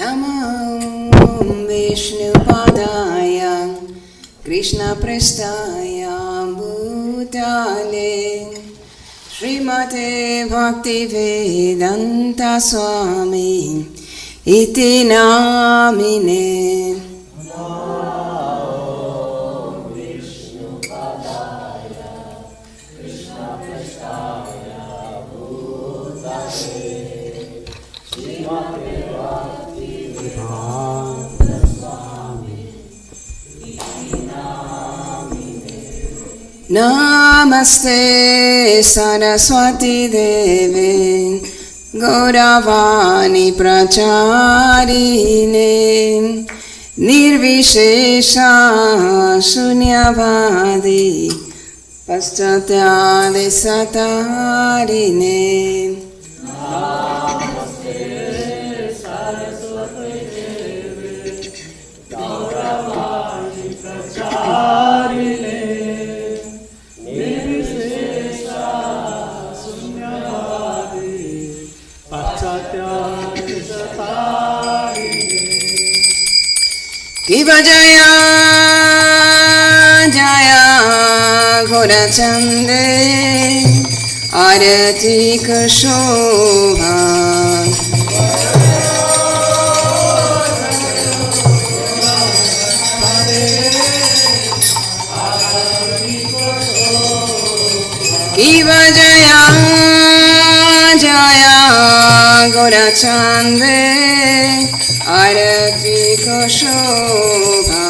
Namo Vishnupadaya Krishna Prestaya Bhutale Srimate Bhaktivedanta Swami Iti Namine. Namaste Saraswati Devi Gauravani Pracharine Nirvishesha Shunyavadi Paschatya Desatarine. Kiva Jaya Jaya Ghorachande Arati Shobha. Kiva Jaya Jaya Ghorachande Arati Shobha.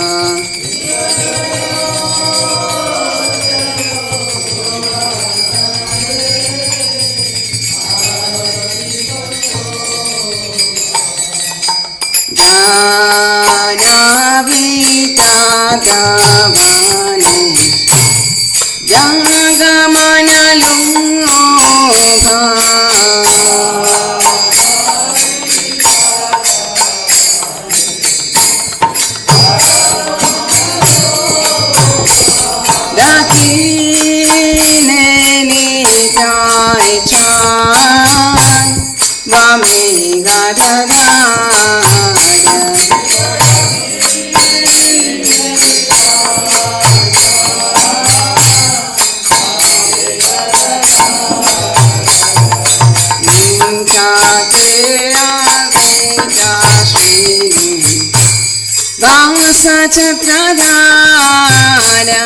Janavita Davane Jangamana Lubha. Pradhana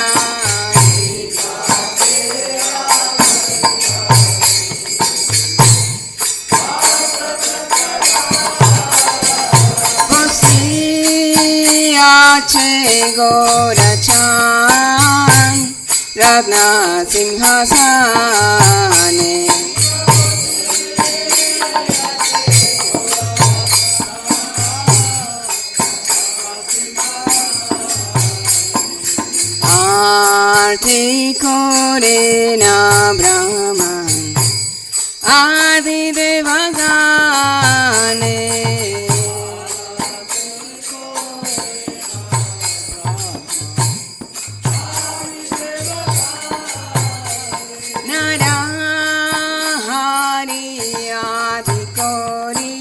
Hosiyache Gorachan Ratna Simhasane. Arti Korena Brahman Adi Devagane. Narahari Adi Kori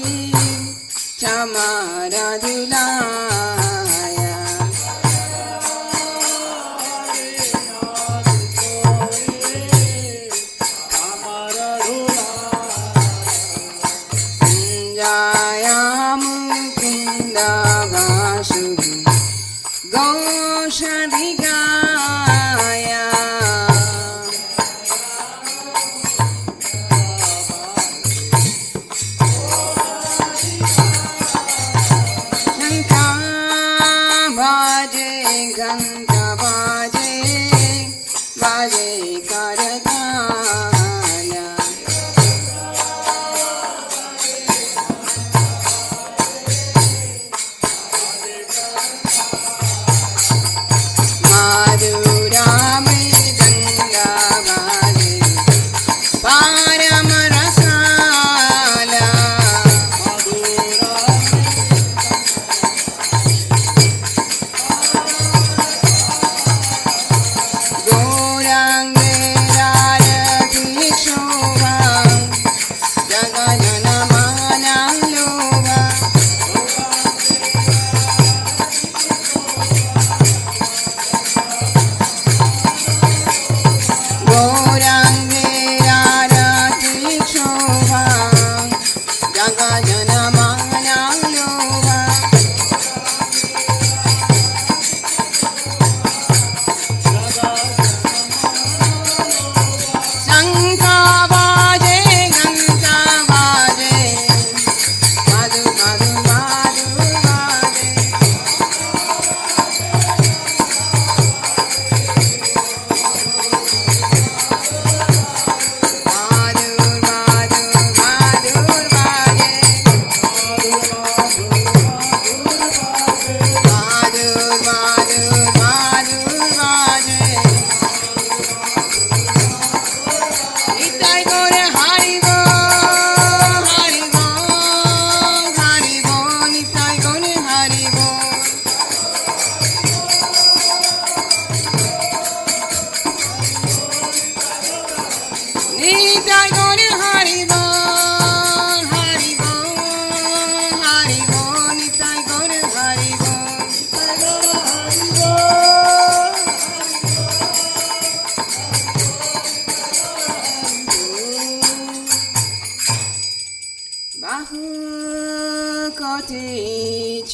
Chamaradila. Gorangera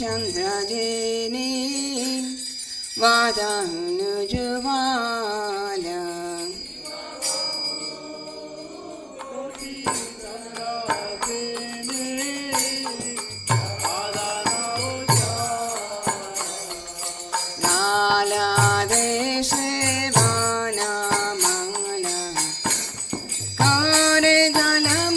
Chandrajini Vadanujuvala Lala Deshe Vana Mala Kare Jalamala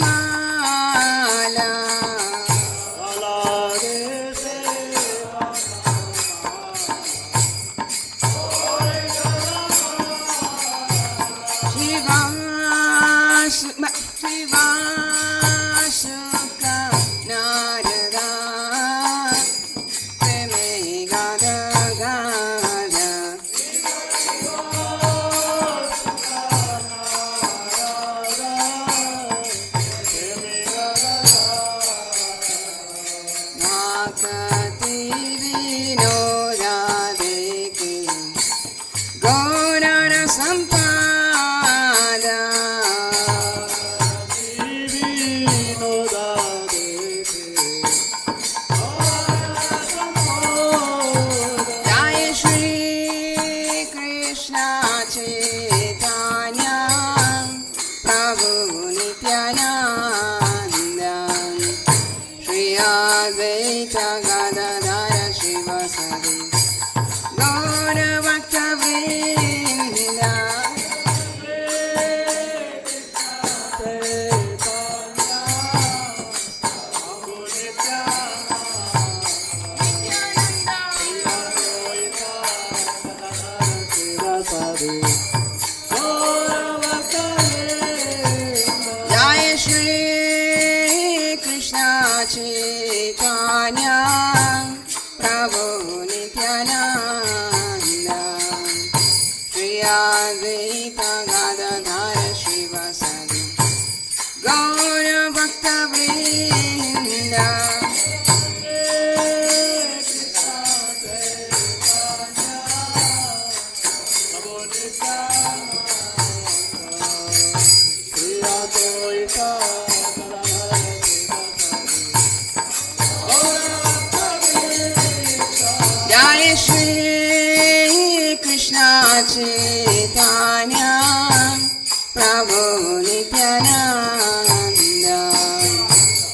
Shivashuka Narada Preme Gada Gada Bhakti Vinoda Deki Gaurara Sampada Jai Shri Krishna Chaitanya Prabhu Nityananda Shri Advaita Gadadhara Shivasari Gaura Bhakta Vrinda Jai Shri Krishna Chaitanya Prabhu Nityananda Shri Advaita Gadadhara Shivasari Gaura Bhakta Vrinda Jai Shri Krishna Chaitanya Prabhu Nityananda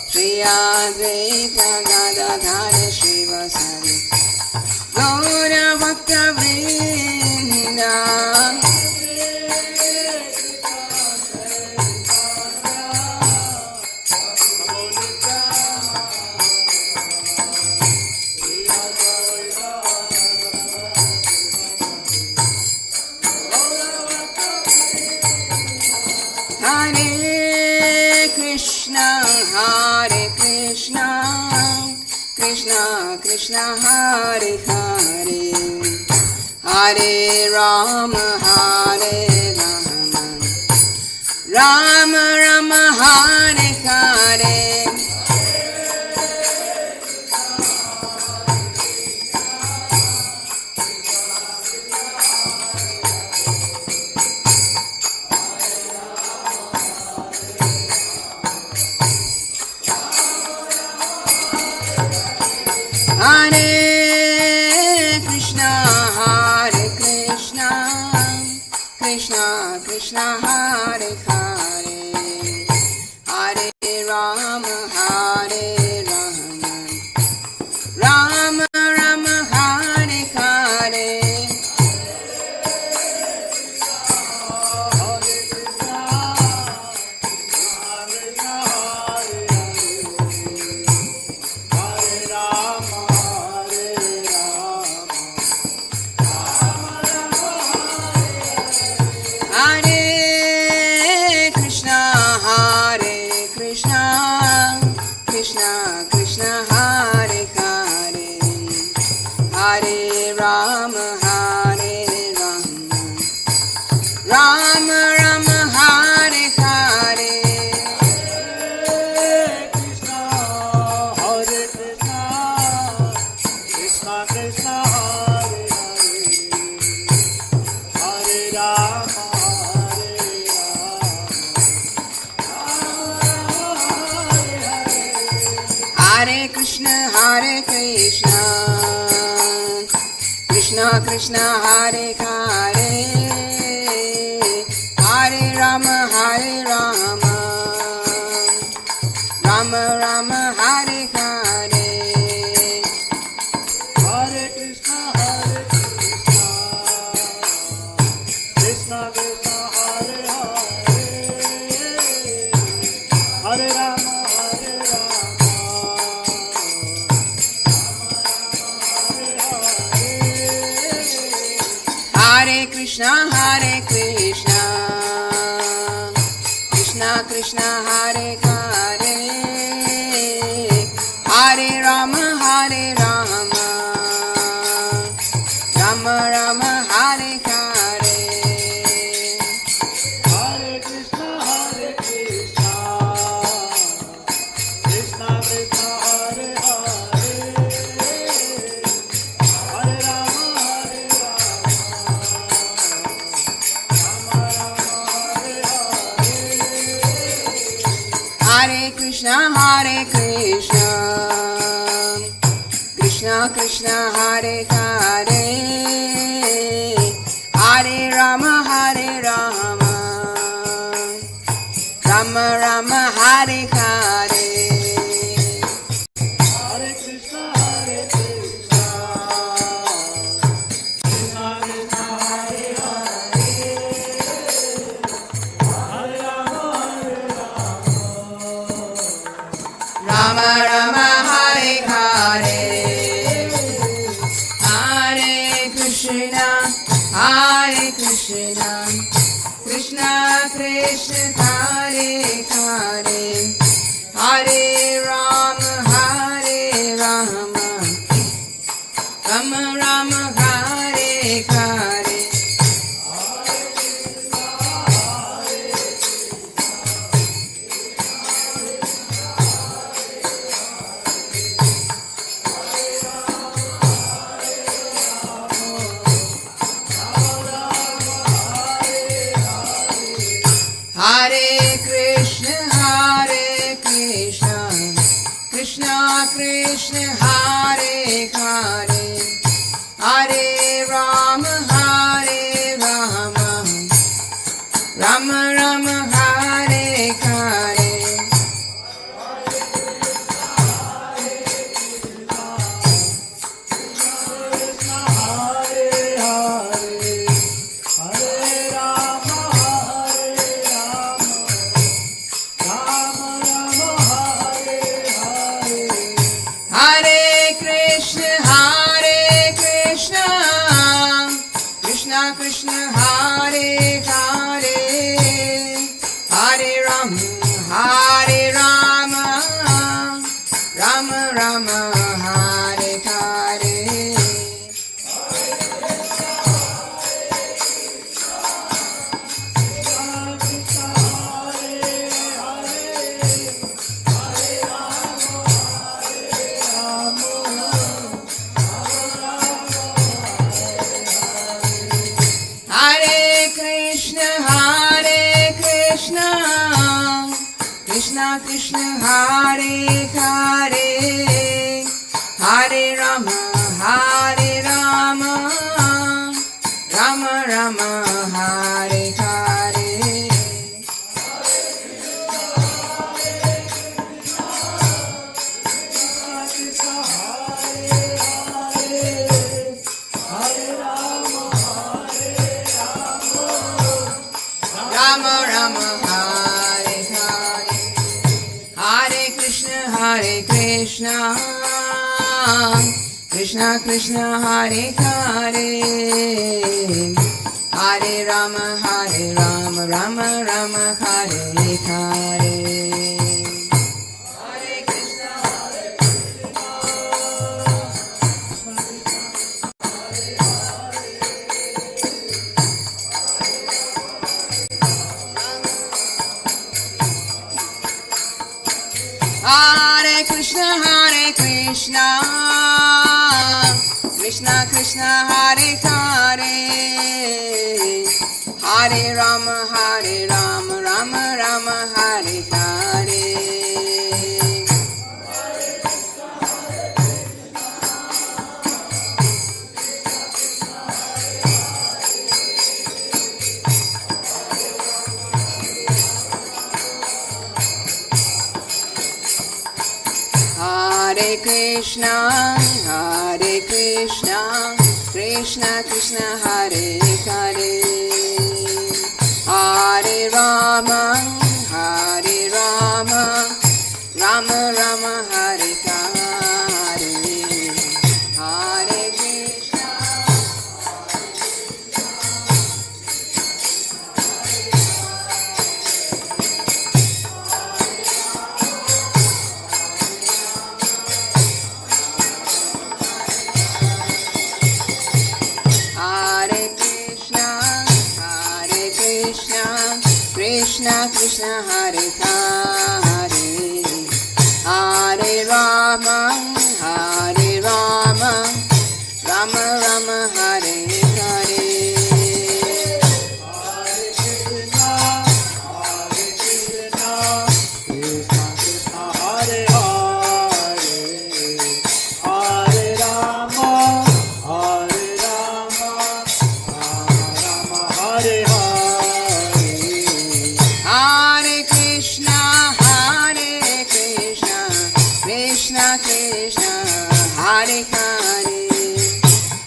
Shri Advaita Gadadhara Shivasari Gaura Bhakta Vrinda Hare Krishna, Hare Krishna, Krishna Krishna, Hare Hare, Hare Rama, Hare Rama, Rama Rama, Hare Hare. Hare Krishna, Hare Krishna, Krishna Krishna, Hare Hare, Hare Rama, Hare Rama, Rama Rama, Hare Hare. Hare Krishna, Hare Krishna, Krishna Krishna, Hare Hare, Hare Rama, Rama Rama, Hare Hare. Hare Krishna, Krishna Krishna, Hare Hare, Hare Rama, Hare Krishna, Krishna Krishna, Hare Hare, Hare Rama, Rama Rama, Hare Hare. Hare Krishna, Krishna Krishna, Hare Hare, Hare Rama, Hare Krishna, Krishna Krishna, Hare Hare, Hare Rama, Rama Rama, Hare Hare. Hare Krishna, Krishna Krishna, Hare Hare, Hare Rama, Rama Rama, Hare Hare. Hare Krishna, Krishna Krishna, Hare Hare, Hare Rama, Rama Rama, Hare Hare. Hare Krishna, Krishna Krishna, Hare Hare, Hare Rama, Rama Rama, Hare Hare. Hare Krishna, Krishna Krishna, Hare Hare, Hare Rama, Rama Rama, Hare Hare. Hare Krishna, Krishna Krishna, Hare Hare, Hare Rama, Rama Rama, Hare Hare. Rama Rama, Hare Hare, Hare Krishna, Krishna Krishna, Hare Hare, Hare Rama, Rama Rama, Hare Hare. Hare Krishna, Hare Krishna, Krishna Krishna, Hare Hare, Hare Rama, Rama Rama, Hare Hare. Hare Krishna, Krishna Krishna Hare Hare, Hare Rama, Rama Rama Hare Hare, Hare Krishna. Hare Krishna, Krishna Krishna Hare Hare, Hare Rama, Rama Rama Hare Hare. Hare Krishna, Krishna Krishna Hare Hare,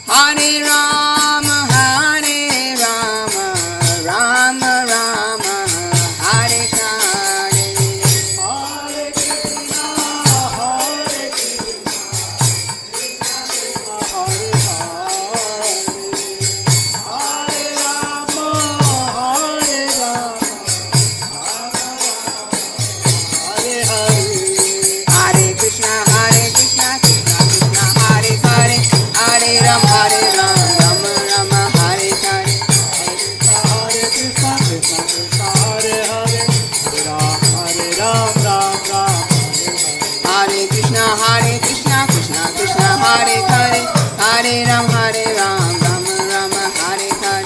Hare Rama, Rama Rama Hare Hare. Hare Krishna, Krishna Krishna Hare Hare, Hare Rama, Rama Rama Hare Hare. Hare Krishna, Krishna Krishna Hare Hare, Hare Rama, Rama Rama Hare Hare. Hare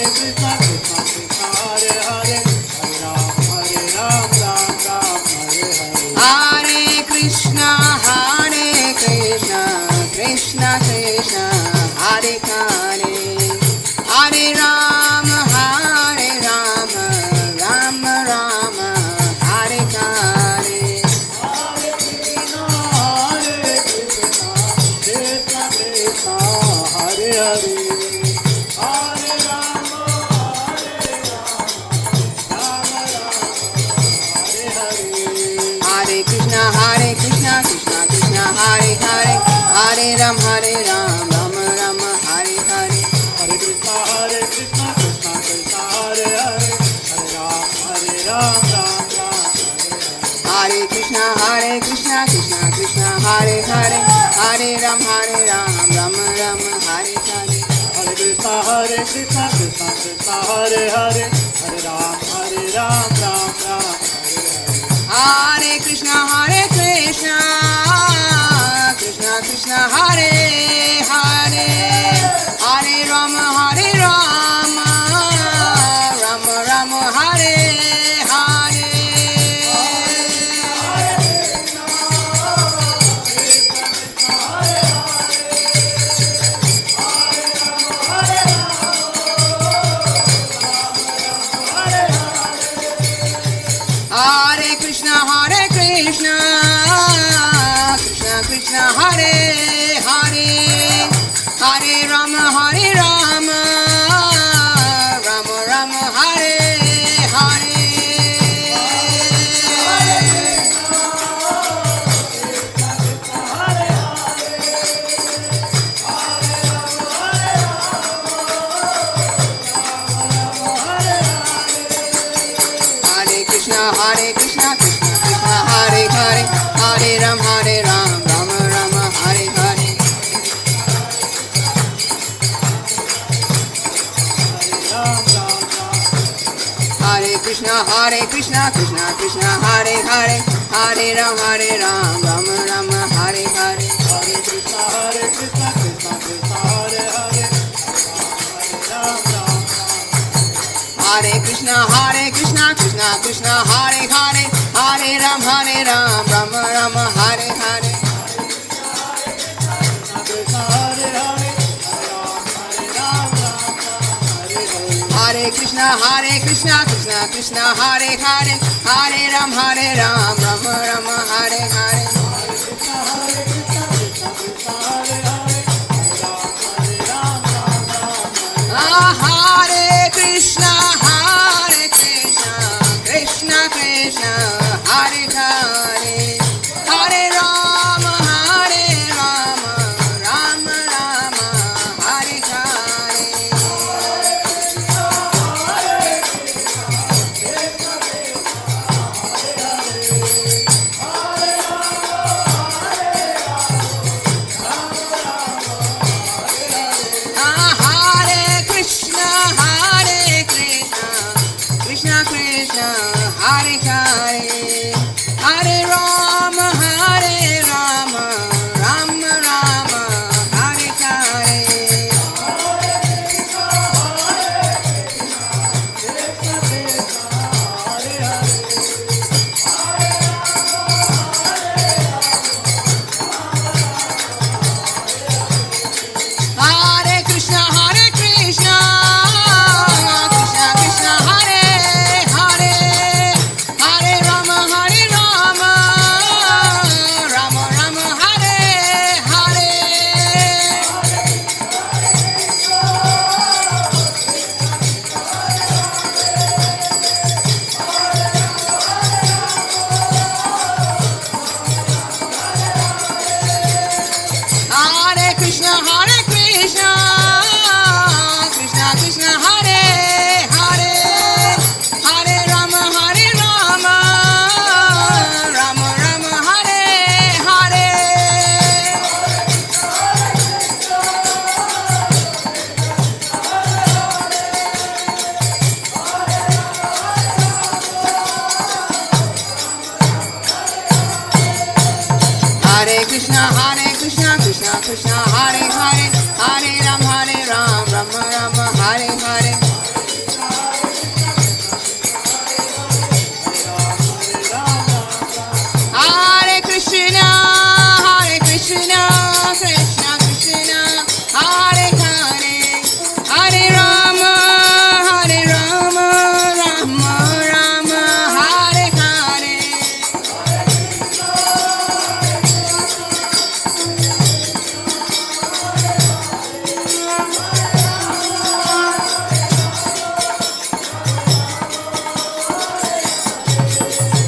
Krishna, Krishna Krishna Hare Hare, Hare Rama, Rama Rama Hare Hare. Hare Krishna, Krishna Krishna Hare Hare, Hare Rama, Rama Rama Hare Hare. Hare Krishna, Krishna Krishna Hare Hare, Hare Rama, Rama Rama Hare Hare. Hare Krishna, Krishna Krishna Hare Hare, Hare Rama, Rama Rama Hare Hare. Hare Krishna, Krishna Krishna Hare Hare, Hare Rama, Rama Rama Hare Hare. Hare Krishna, Krishna Krishna Hare Hare, Hare Rama, Rama Rama Hare Hare. Hare Krishna, Krishna Krishna Hare Hare, Hare Rama, Rama Rama Hare Hare. Hare Krishna, Krishna Krishna Hare Hare, Hare Rama, Rama Rama Hare Hare. Hare Krishna, Krishna Krishna Hare Hare, Hare Rama, Rama Rama Hare Hare. Krishna, Hare Hare, Hare Rama, Rama Rama, Hare Hare. Hare Krishna, Krishna Krishna, Hare Hare, Hare Rama, Rama Rama, Hare Hare. Hare Krishna, Krishna Krishna, Hare Hare, Hare Rama, Rama Rama, Hare Hare. Hare Krishna, Krishna Krishna, Hare Hare, Hare Ram, Rama Rama, Hare Hare. Hare Krishna, Krishna Krishna, Hare Hare, Hare Rama, Rama Rama, Hare Hare.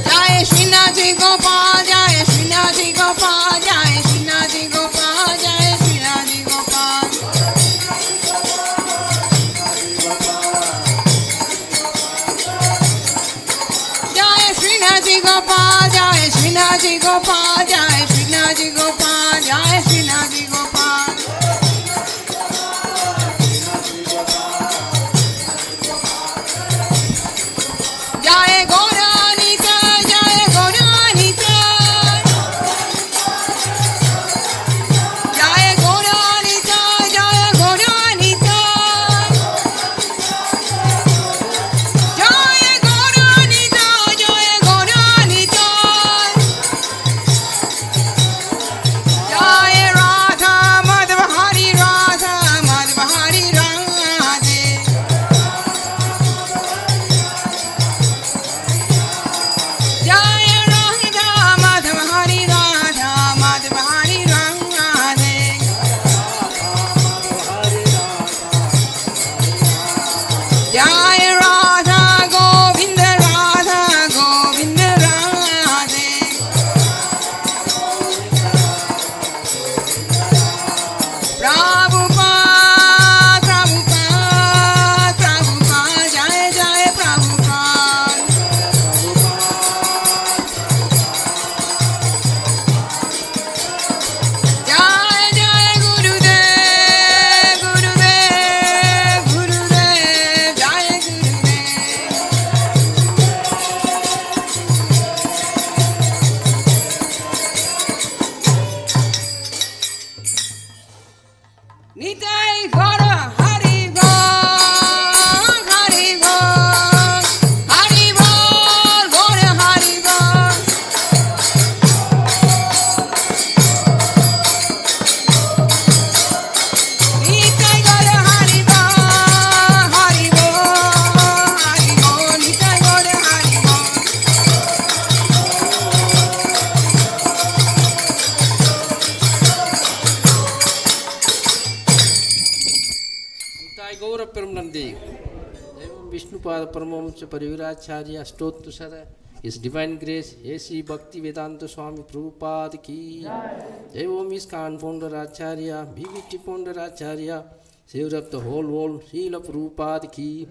Jai Srinath Gopal, Jai Srinath Gopal, Jai Srinath Gopal, Jai Srinath Gopal. Jai Srinath Gopal, Jai Srinath Gopal, Jai Srinath Gopal, Jai Srinath Gopal. Jai Gauranita, Jai Gauranita, Jai Gauranita, Jai Gauranita, Jai Gauranita, Jai Gauranita, Jai Radha Madhava Hari Radha Madhava Hari Radhe. Jai Radha Madhava Hari Radha Madhava Hari Radhe. Jai Radha Govinda Radha Govinda Radhe. Prabhupada, Prabhupada, Prabhupada, Jai Jai Prabhupada. Jai Jai Gurudev, Gurudev, Gurudev, Jai Gurudev. Nitai Gaura Hari Bol, Hari Bol, Hari Bol, Gaura Hari Bol. Nitai Gaura Hari Bol, Hari Bol, Hari Bol, Nitai Gaura Hari Bol. Nitai Gaura Paramanandi, Devam Vishnupada Paramahamsa Pariviracharya Astottusara, His Divine Grace, A.C. Bhakti Vedanta Swami Prabhupada Ki, Devam ISKCON Founder Acharya, B.V.T. Founder Acharya, Savior of the whole world, Srila Prabhupada ki.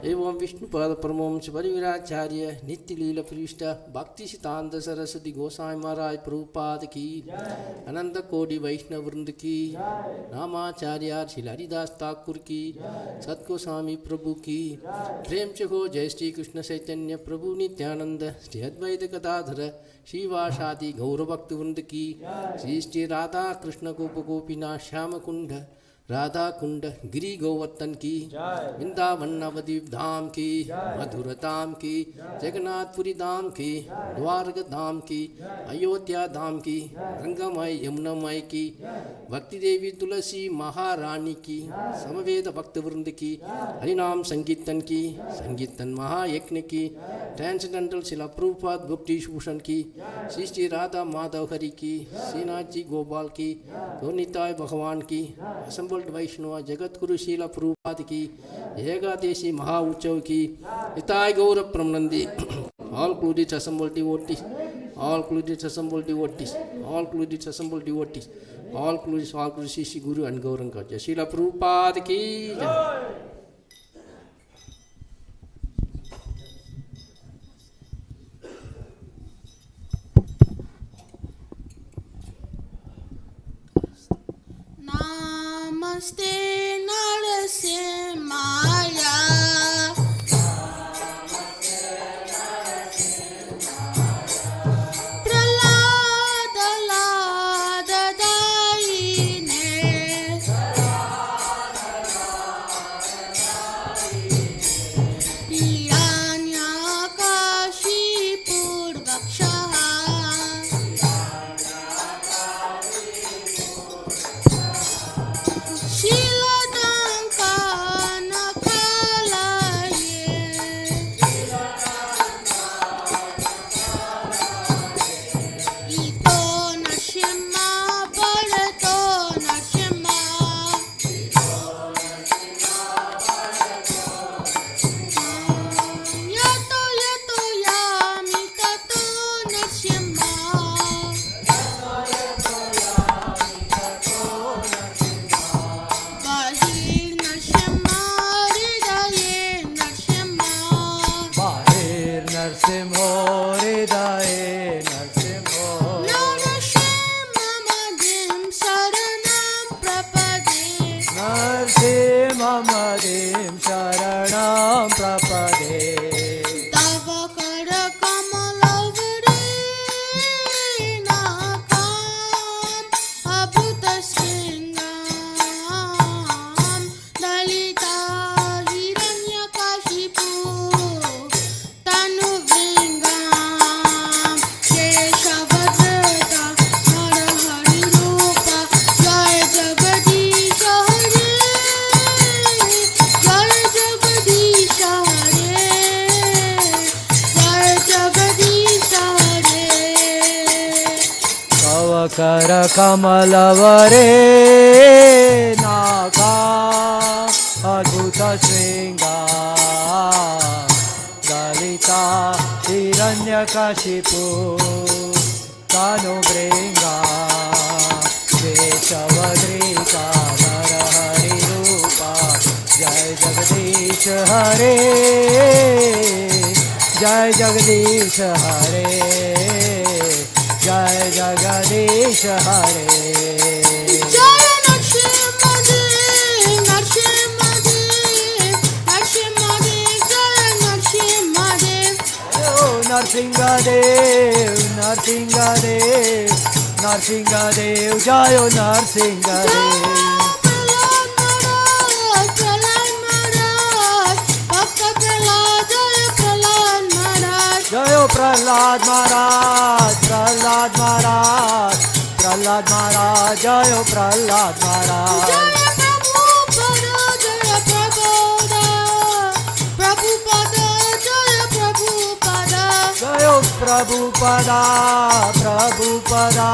Evam Vishnupada Paramahamsa Pariviracharya, Nitya Leela Prishta, Bhakti Siddhanta Saraswati Goswami Maharaj Prabhupada ki. Ananda Kodi Vaishnava Vrinda ki. Namacharya Srila Haridas Thakur ki. Sat Goswami Prabhu ki. Prem Chakho Jai Shri Krishna Chaitanya Prabhu Nityananda, Shri Advaita Gadadhara, Shivashadi Gaura Bhakti Vrinda ki. Shri Shri Radha Krishna Gopa Gopina Shyama Kunda, Radha Kund गिरी गोवर्धन की, वृंदावन नवद्वीप धाम की, मधुर धाम की, जगन्नाथपुरी धाम की, द्वारका धाम की, अयोध्या धाम की, गंगामय यमुनामय की, भक्ति देवी तुलसी महारानी की, समवेद भक्त वृंद की, हरिनाम संकीर्तन की, संकीर्तन महायज्ञ की, ट्रांसेंडेंटल शिला प्रभुपाद भक्ति भूषण की, श्री श्री राधा माधव हरि की, श्रीनाथ जी गोपाल की, गौनिताय भगवान की, असंबल वैष्णव जगत गुरु शीला प्रभुपाद की, एकादशी महा उत्सव की, हिताय गौरव प्रमनंदी, all included assembled devotees, all included assembled devotees, all included assembled devotees, all included Shri Guru and Gauranga Jai Srila Prabhupada ki Jai. Namaste Narasimhaya, Pralada Lada Daine, Hiranyakashipur Vakshaha, Narasimhamadim Sharanam Prapade. Tava Kara Kamalavare Nakam Abhuta Singam Dalita Hiranyakashipu Tanu Vringam Keshavadrita Narahari Rupa Jai Jagadish Hare Jai Jagadish Hare Jai Jagadish Hare. Kavakara Kamalavare Naka Adbhuta Shringa Dalita Hiranyakashipu Tanu Bringa Keshavadrita Narahari Rupa Jai Jagadish Hare Jai Jagadish Hare Jai Jagadish Hare. Jai Narsimhadev, Narsimhadev, Narsimhadev, Jai Narsimhadev. Oh Narsingadev, Narsingadev, Narsingadev, Jayo Narsingadev. Prahlad Maharaj, Bhakta Prahlad, Jai Prahlad Maharaj. Jayo Prahlad Maharaj, Prahlad Maharaj, Prahlad Maharaj, Jayo Prahlad Maharaj. Jaya Prabhupada, Jaya Prabhupada, Prabhupada, Jaya Prabhupada. Jayo Prabhupada, Prabhupada,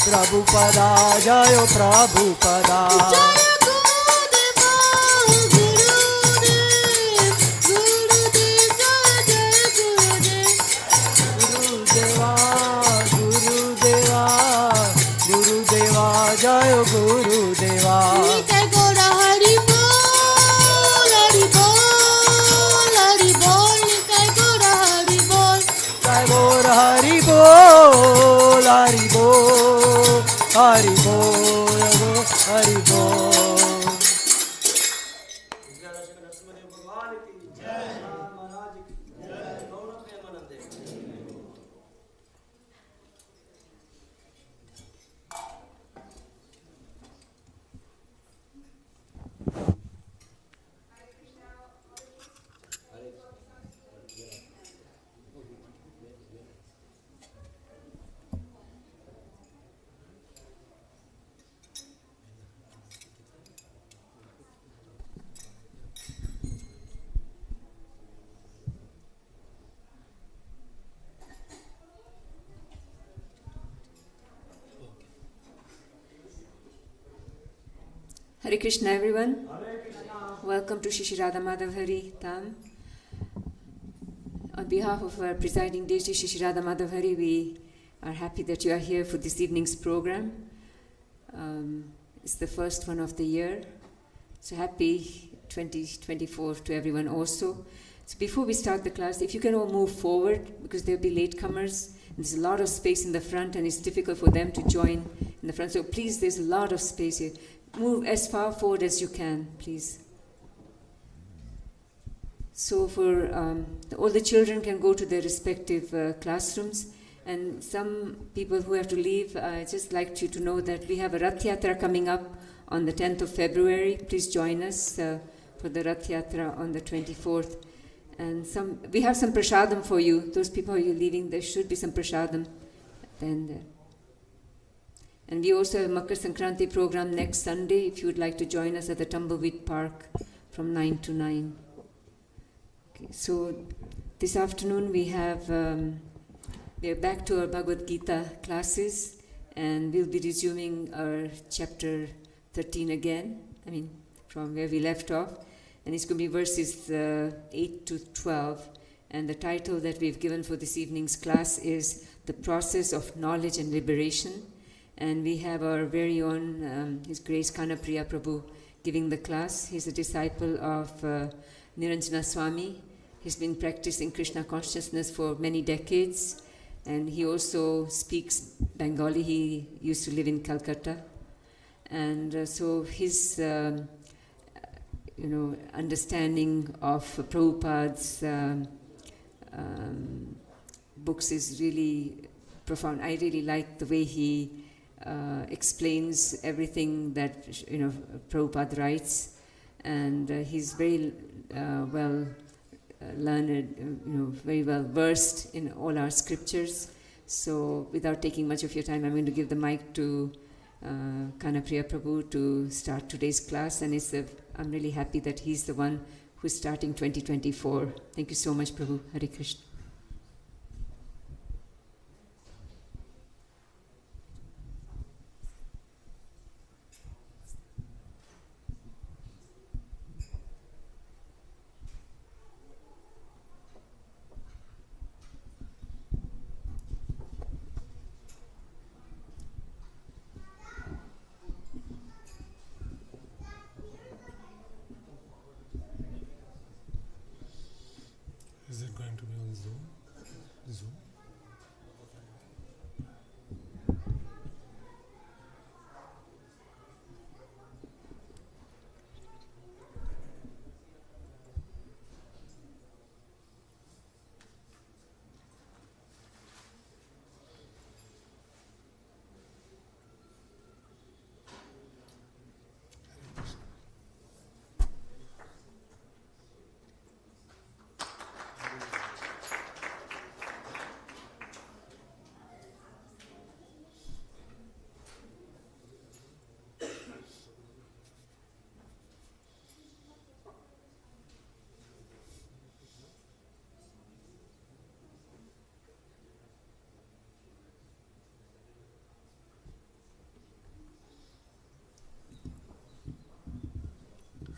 Prabhupada, Jayo Prabhupada. Jaya Gurudeva, Gurudev, Gurudev, Jaya Jaya Gurudev. Gurudeva, Gurudeva, Gurudeva, Jayo Gurudeva. Nitai Gaura Hari Bol, Hari Bol. Hare Krishna, everyone. Welcome to Shri Radha Madhav Hari Dham. On behalf of our presiding deity, Shri Radha Madhav Hari, we are happy that you are here for this evening's program. It's the first one of the year. So happy 2024 to everyone also. So before we start the class, if you can all move forward, because there will be latecomers. There's a lot of space in the front and it's difficult for them to join in the front. So please, there's a lot of space here. Move as far forward as you can, please. So for all the children can go to their respective classrooms. And some people who have to leave, I just like you to know that we have a Rath Yatra coming up on the 10th of February. Please join us for the Rath Yatra on the 24th. And we have some prasadam for you. Those people who are leaving, there should be some prasadam. And we also have a Makar Sankranti program next Sunday, if you would like to join us at the Tumbleweed Park from 9 to 9. Okay, so this afternoon we are back to our Bhagavad Gita classes, and we'll be resuming our chapter 13 again, from where we left off. And it's going to be verses 8 to 12. And the title that we've given for this evening's class is The Process of Knowledge and Liberation. And we have our very own, His Grace Kanapriya Prabhu, giving the class. He's a disciple of Niranjana Swami. He's been practicing Krishna consciousness for many decades. And he also speaks Bengali. He used to live in Calcutta. And so his understanding of Prabhupada's books is really profound. I really like the way he explains everything that Prabhupada writes, and he's very well learned, very well versed in all our scriptures. So without taking much of your time, I'm going to give the mic to Kanapriya Prabhu to start today's class, and I'm really happy that he's the one who's starting 2024. Thank you so much, Prabhu. Hare Krishna. Is it going to be on Zoom? Zoom?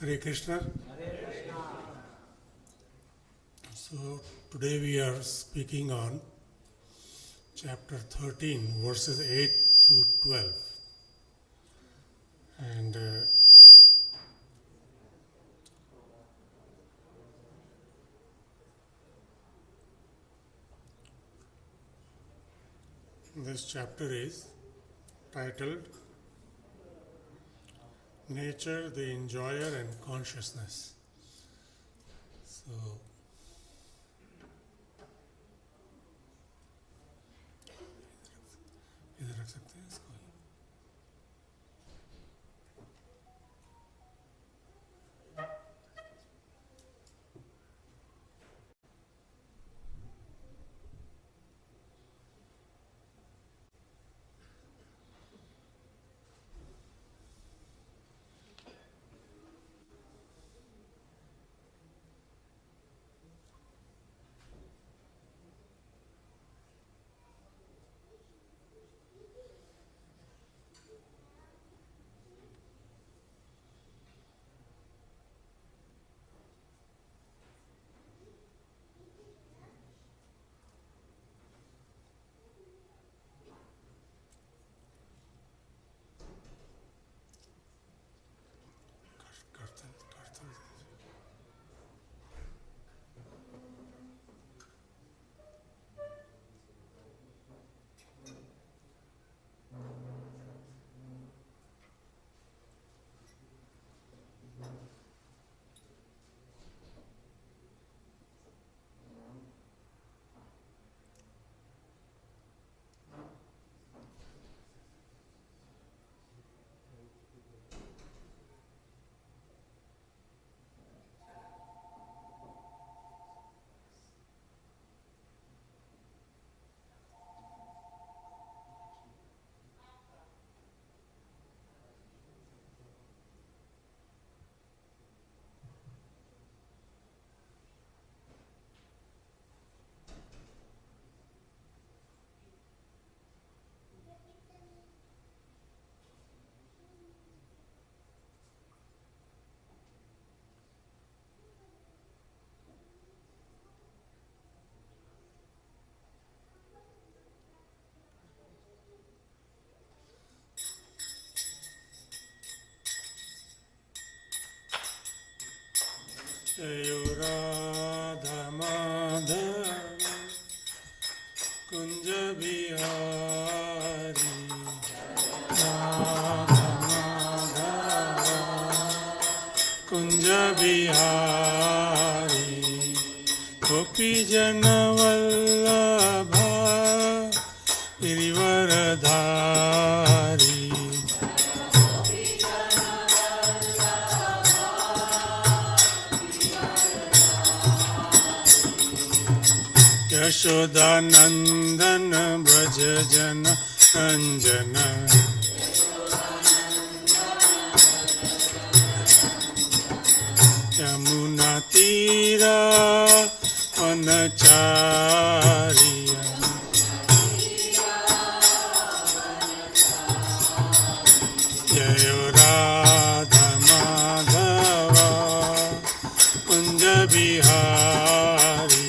Hare Krishna. So today we are speaking on chapter 13, verses 8 to 12. And this chapter is titled Nature, the Enjoyer and Consciousness. So, इधर रख सकते हैं इसको. जयो राधा माधव कुंज बिहारी राधा माधव कुंज बिहारी गोपी जन वल्लभ गिरिवरधारी यशोदानंदन ब्रज जन रंजन यमुना तीरा वनचारी जय Radha Madhav Kunj Bihari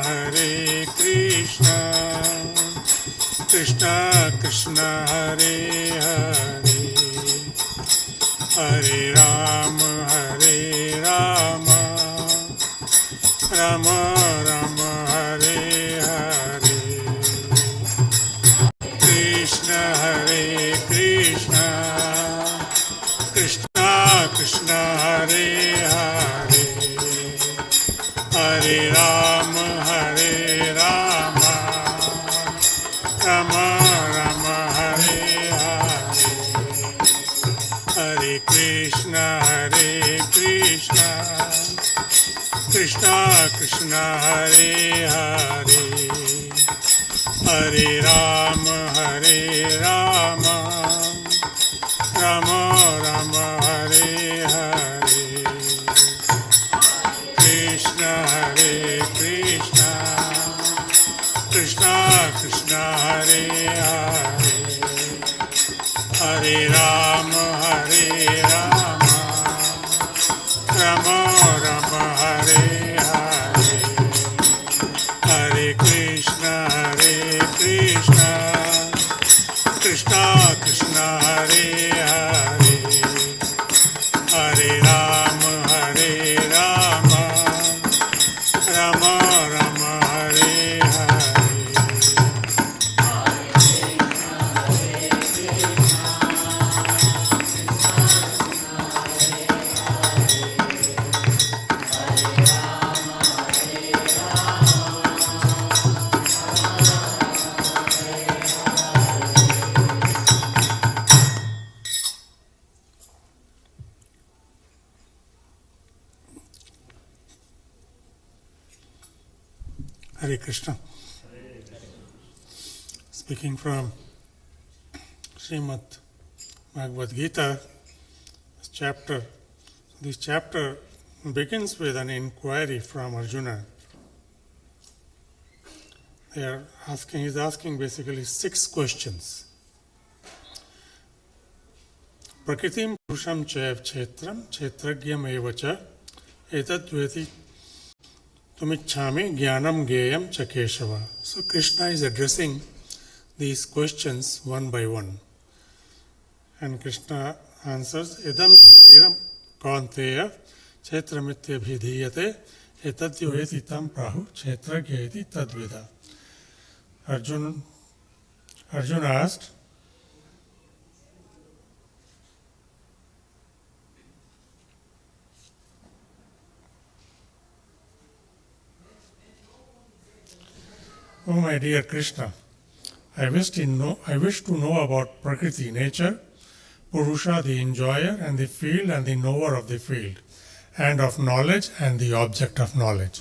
Hare Krishna Krishna Krishna Hare Hare Hare Rama Rama Rama Hare Hare Krishna Krishna Krishna Hare Hare Hare Rama Rama Rama Hare Hare Hare Krishna Krishna Krishna Hare Hare Hare Rama Rama Rama Hare Hare Krishna Krishna Krishna Hare Hare Hare Rama Rama Rama Hare Hare Hare Krishna Krishna Krishna Hare Hare Hare Rama Hare Krishna. Speaking from Srimad Bhagavad Gita, this chapter begins with an inquiry from Arjuna. He's asking basically 6 questions. Prakritim purusham chaiv kshetram kshetragyam evacha etadveti tumichhami jnanam geyam chakeshava. So Krishna is addressing these questions one by one. And Krishna answers, idam shariram kaunteya kshetramityabhidhiyate etadveti tam prahu kshetragyeti tadvida. Arjuna asked, "Oh my dear Krishna, I wish to know about Prakriti, nature, Purusha, the enjoyer, and the field and the knower of the field, and of knowledge and the object of knowledge."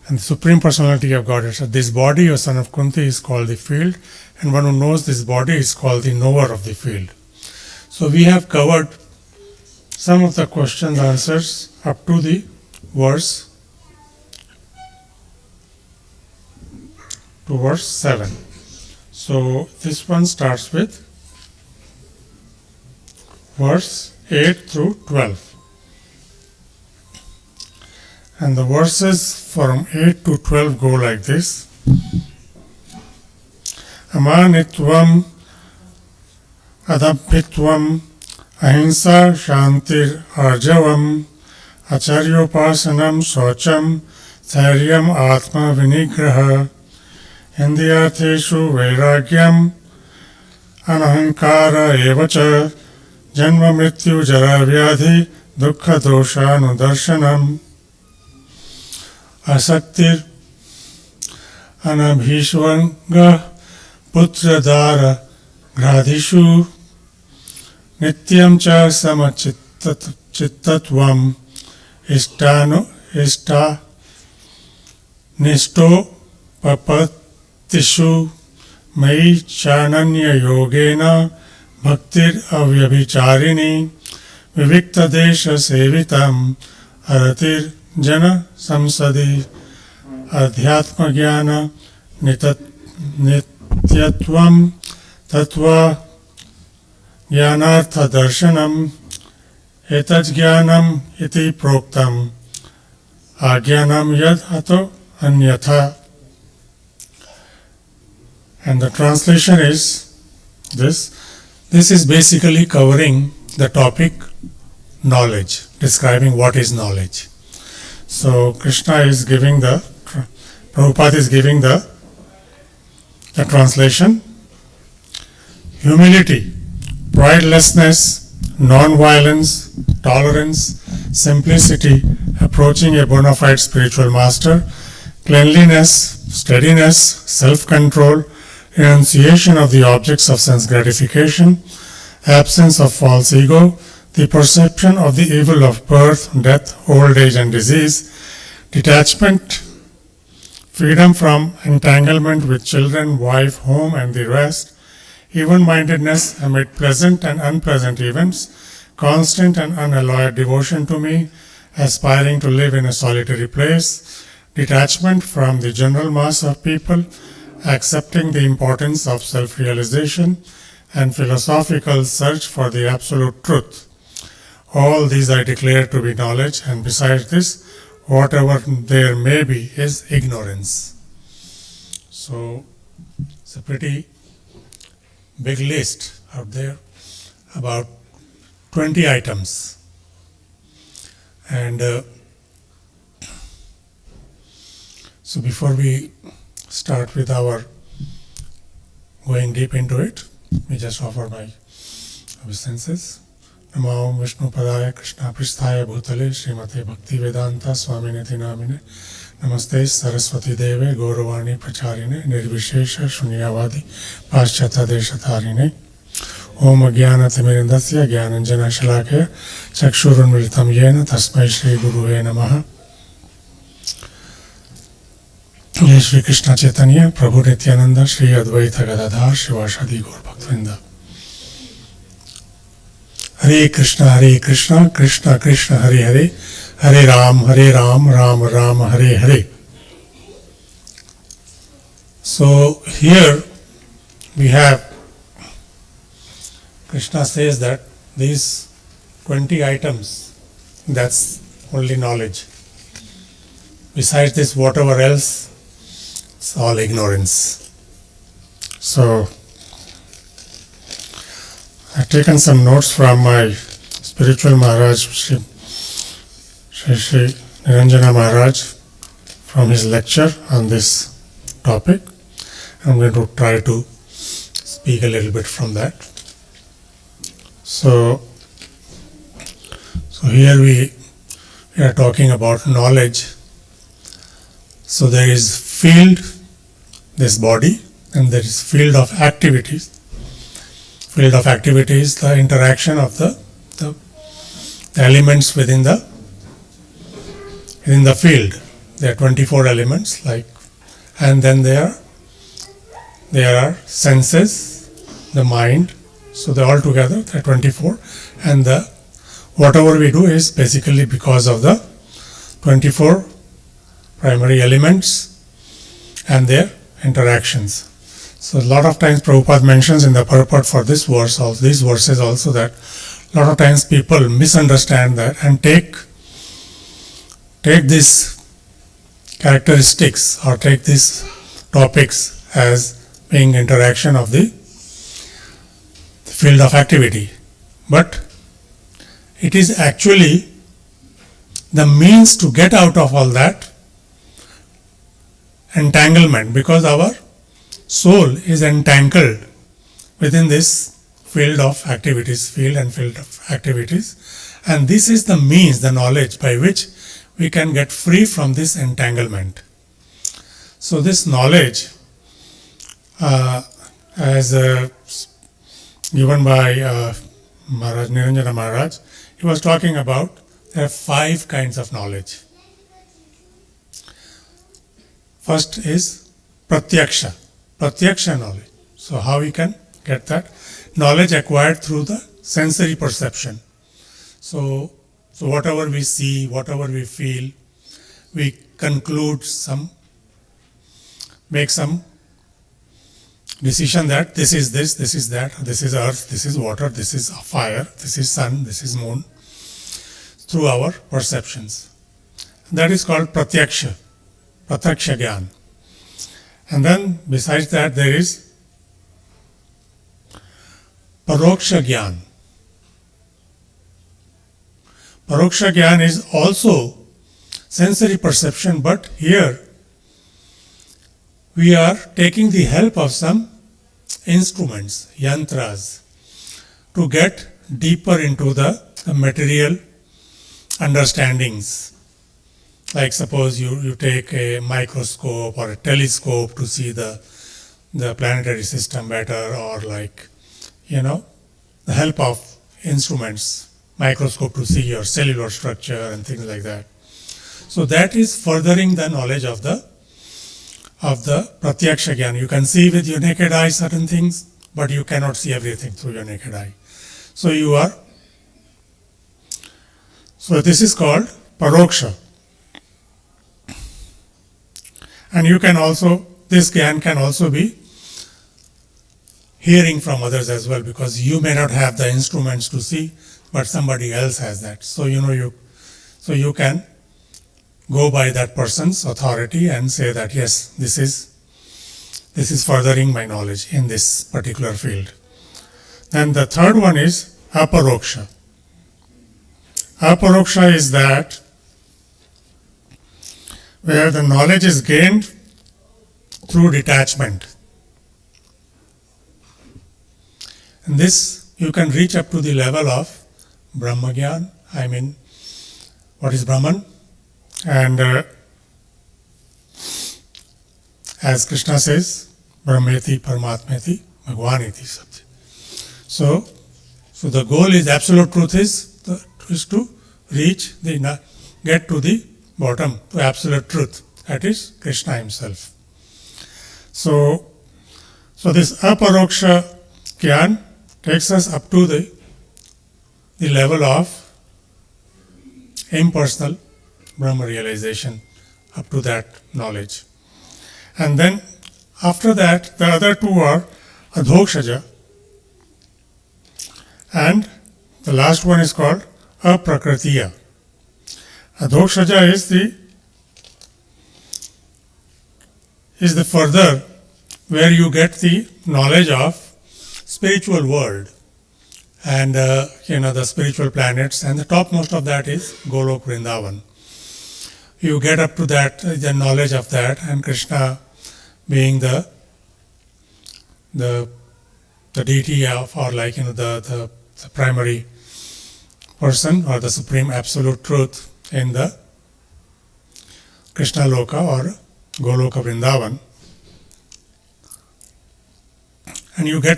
And the Supreme Personality of Godhead said, "This body, O son of Kunti, is called the field, and one who knows this body is called the knower of the field." So we have covered some of the question answers up to the verse 7. So this one starts with verse 8 through 12. And the verses from 8 to 12 go like this. Amanitvam adabhitvam ahimsa shantir arjavam acharyopasanam socham tharyam atma vinigraha indriyartheshu vairagyam anahankara evacha janma mrityu jara vyadhi dukkha doshanudarshanam asaktir anabhishvanga putradara gradhishu nityam cha samachittatvam ishta nisto papatishu mai chananya yogena bhaktir avyabhicharini vivikta desha sevitam aratir jana samsadi adhyatma jnana nityatvam tatva jnanartha darshanam etat jnanam iti proktam ajnanam yad ato anyatha. And the translation is this. This is basically covering the topic knowledge, describing what is knowledge. So Krishna is giving Prabhupada is giving the translation. Humility, pridelessness, non-violence, tolerance, simplicity, approaching a bona fide spiritual master, cleanliness, steadiness, self-control, renunciation of the objects of sense gratification, absence of false ego, the perception of the evil of birth, death, old age and disease, detachment, freedom from entanglement with children, wife, home and the rest, even-mindedness amid pleasant and unpleasant events, constant and unalloyed devotion to me, aspiring to live in a solitary place, detachment from the general mass of people, accepting the importance of self-realization, and philosophical search for the absolute truth. All these I declare to be knowledge, and besides this, whatever there may be is ignorance. So it's a pretty big list out there, about 20 items. And so before we start with our going deep into it, we just offer my obeisances. Namo Vishnu Padaya Krishna Pristhaya Bhutale Srimate Bhakti Vedanta Swaminiti Namine Namaste Saraswati Deve Gauravani Pracharine Nirvishesha Shunyavadi Paschata Deshatharine Om Jnana Timirindasya Jnananjana Shalakaya Chakshurunmilitam Yena Tasmai Shri Guruve Namaha. Jai Shri Krishna Chaitanya, Prabhu Nityananda, Shri Advaita Gadadhar, Shivashadi Gaur Bhaktivinoda. Hare Krishna, Krishna Krishna, Hare Hare, Hare Ram, Ram Ram, Hare Hare. So here we have, Krishna says that these 20 items, that's only knowledge. Besides this, whatever else, it's all ignorance. So, I've taken some notes from my spiritual Maharaj, Shri Niranjana Maharaj, from his lecture on this topic. I'm going to try to speak a little bit from that. So here we are talking about knowledge. So there is field, this body, and there is field of activities. Field of activities, the interaction of the elements within the field. There are 24 elements, and then there are senses, the mind. So they all together, there are 24, and whatever we do is basically because of the 24 primary elements and their interactions. So a lot of times Prabhupada mentions in the purport for this verse, these verses also, that a lot of times people misunderstand that and take these characteristics or take these topics as being interaction of the field of activity. But it is actually the means to get out of all that entanglement, because our soul is entangled within this field of activities, and this is the means, the knowledge by which we can get free from this entanglement. So this knowledge, as given by Maharaj Niranjana Maharaj, he was talking about there are 5 kinds of knowledge. First is pratyaksha knowledge. So how we can get that? Knowledge acquired through the sensory perception. So whatever we see, whatever we feel, we conclude make some decision that this is this is that, this is earth, this is water, this is fire, this is sun, this is moon, through our perceptions. That is called pratyaksha gyan. And then besides that there is paroksha gyan. Paroksha gyan is also sensory perception, but here we are taking the help of some instruments, yantras, to get deeper into the material understandings. Like suppose you take a microscope or a telescope to see the planetary system better, or the help of instruments, microscope to see your cellular structure and things like that. So that is furthering the knowledge of the pratyaksha gyan. You can see with your naked eye certain things, but you cannot see everything through your naked eye. So this is called paroksha. And this gyan can also be hearing from others as well, because you may not have the instruments to see, but somebody else has that. So you can go by that person's authority and say that yes, this is furthering my knowledge in this particular field. Then the third one is aparoksha. Aparoksha is that where the knowledge is gained through detachment. And this you can reach up to the level of Brahma Gyan. I mean, what is Brahman? And as Krishna says, Brahmeti, Paramatmeti, Bhagwaneti Sabdi. So the goal is absolute truth is to reach get to the bottom, to absolute truth. That is Krishna himself. So this aparoksha gyan takes us up to the level of impersonal Brahma realization, up to that knowledge. And then after that, the other two are adhokshaja, and the last one is called aprakritiya. Adhokshaja is the further where you get the knowledge of spiritual world and the spiritual planets, and the topmost of that is Golok Vrindavan. You get up to that, the knowledge of that, and Krishna being the deity of, or the primary person or the supreme absolute truth in the Krishna Loka or Goloka Vrindavan. And you can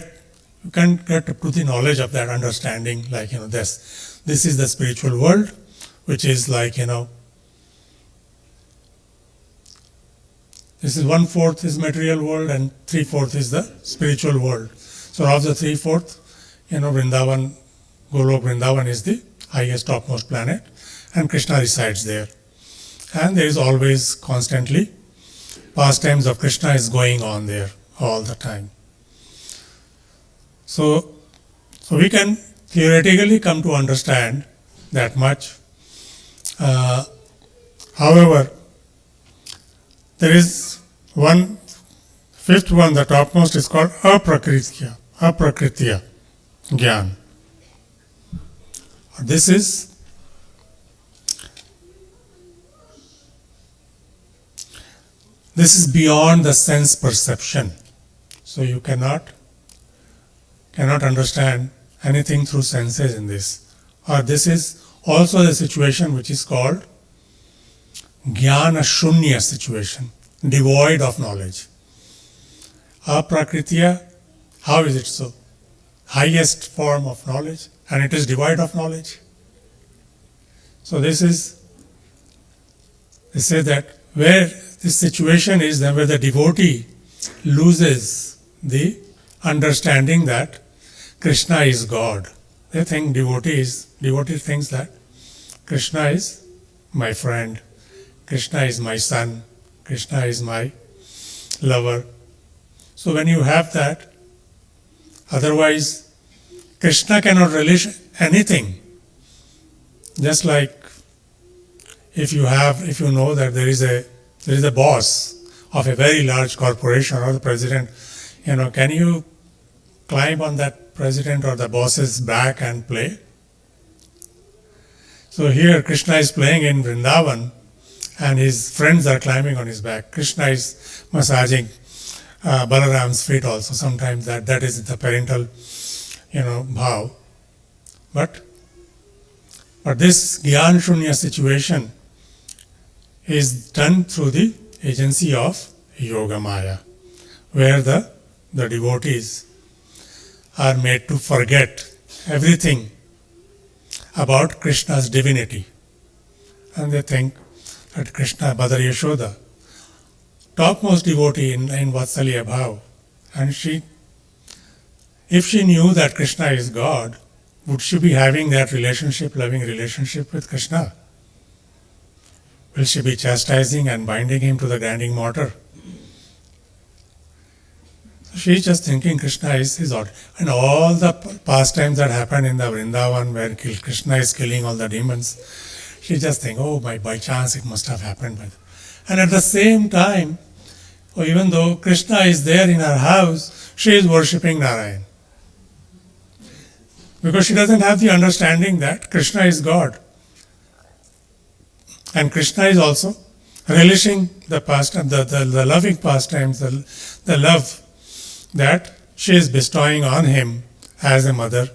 get up to the knowledge of that understanding, this is the spiritual world, which is this is 1/4 is material world and 3/4 is the spiritual world. So of the 3/4, Vrindavan, Golok Vrindavan is the highest topmost planet, and Krishna resides there. And there is always constantly pastimes of Krishna is going on there all the time. So we can theoretically come to understand that much. However, there is one fifth one, the topmost is called aprakritiya gyan. This is beyond the sense perception. So you cannot understand anything through senses in this. Or this is also the situation which is called jnana shunya situation, devoid of knowledge. Aprakritiya, how is it so? Highest form of knowledge, and it is devoid of knowledge. So they say that where this situation is, then where the devotee loses the understanding that Krishna is God. They think devotee thinks that Krishna is my friend, Krishna is my son, Krishna is my lover. So when you have that, otherwise Krishna cannot relish anything. Just like if you know that there is a boss of a very large corporation or the president, can you climb on that president or the boss's back and play? So here Krishna is playing in Vrindavan and his friends are climbing on his back. Krishna is massaging Balaram's feet also. Sometimes that is the parental bhav. But this Gyan Shunya situation is done through the agency of Yoga Maya, where the devotees are made to forget everything about Krishna's divinity. And they think that Krishna, Mother Yashoda, topmost devotee in Vatsalya Bhav, and if she knew that Krishna is God, would she be having that loving relationship with Krishna? Will she be chastising and binding him to the grinding mortar? She is just thinking Krishna is his Lord. And all the pastimes that happen in the Vrindavan where Krishna is killing all the demons, she just thinks, by chance it must have happened. And at the same time, even though Krishna is there in her house, she is worshipping Narayan. Because she doesn't have the understanding that Krishna is God. And Krishna is also relishing the pastime, the loving pastimes, the love that she is bestowing on him as a mother.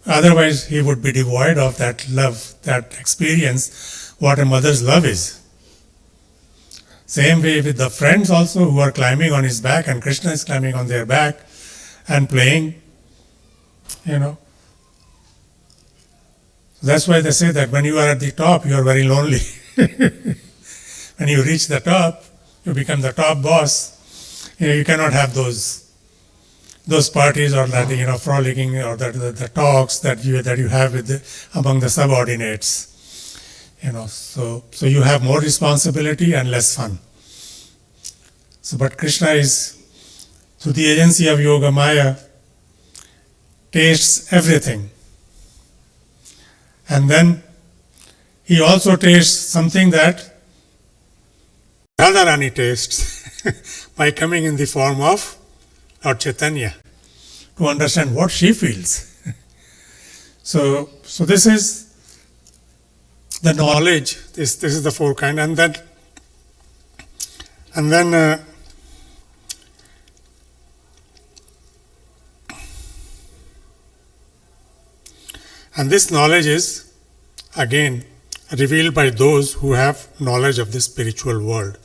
Otherwise, he would be devoid of that love, that experience, what a mother's love is. Same way with the friends also who are climbing on his back, and Krishna is climbing on their back and playing, That's why they say that when you are at the top, you are very lonely. when you reach the top, you become the top boss. You cannot have those parties or that frolicking or the talks that you have among the subordinates. So you have more responsibility and less fun. So, but Krishna is, through the agency of Yoga Maya, tastes everything. And then he also tastes something that Radharani tastes by coming in the form of Lord Chaitanya to understand what she feels. So this is the knowledge. This is the four kind, and then and this knowledge is again revealed by those who have knowledge of the spiritual world,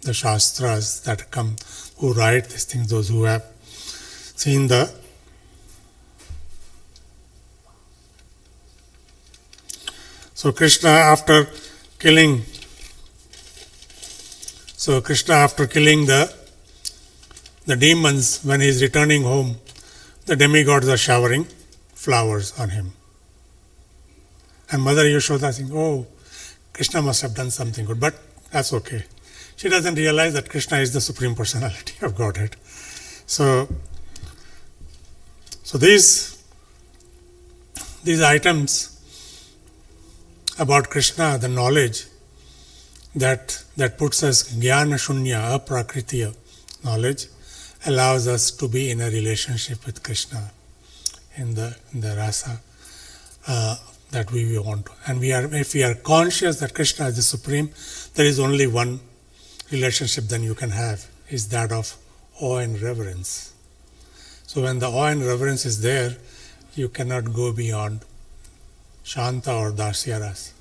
the Shastras that come, who write these things, those who have seen the So Krishna after killing the demons, when he is returning home, the demigods are showering flowers on him. And Mother Yashoda thinks, oh, Krishna must have done something good, but that's okay. She doesn't realize that Krishna is the Supreme Personality of Godhead. So these items about Krishna, the knowledge that puts us jnana shunya, aprakritya knowledge, allows us to be in a relationship with Krishna in the rasa that we want to. And if we are conscious that Krishna is the Supreme, there is only one relationship then you can have, is that of awe and reverence. So when the awe and reverence is there, you cannot go beyond Shanta or Dasya Rasa.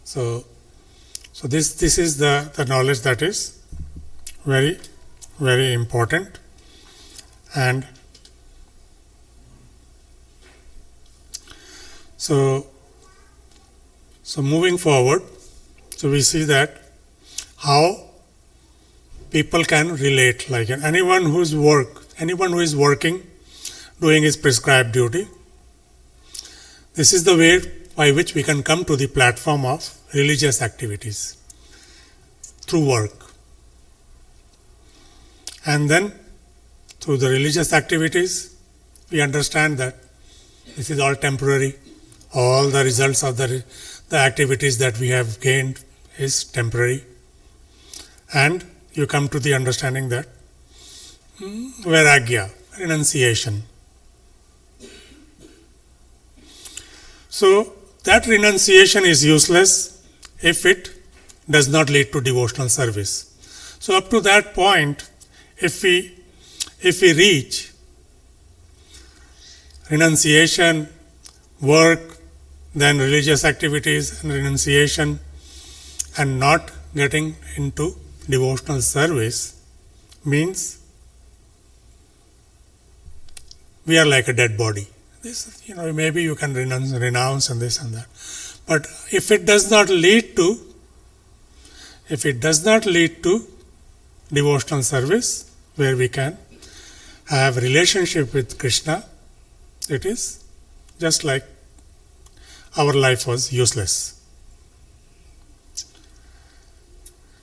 So this is the knowledge that is very, very important. And so moving forward, so we see that how people can relate, like anyone who is working, doing his prescribed duty. This is the way by which we can come to the platform of religious activities through work. And then through the religious activities, we understand that this is all temporary. All the results of the activities that we have gained is temporary. And you come to the understanding that vairagya, renunciation. So that renunciation is useless if it does not lead to devotional service. So up to that point, if we reach renunciation, work, then religious activities and renunciation, and not getting into devotional service, means we are like a dead body. This, maybe you can renounce and this and that. But if it does not lead to devotional service, where we can have relationship with Krishna, it is just like our life was useless.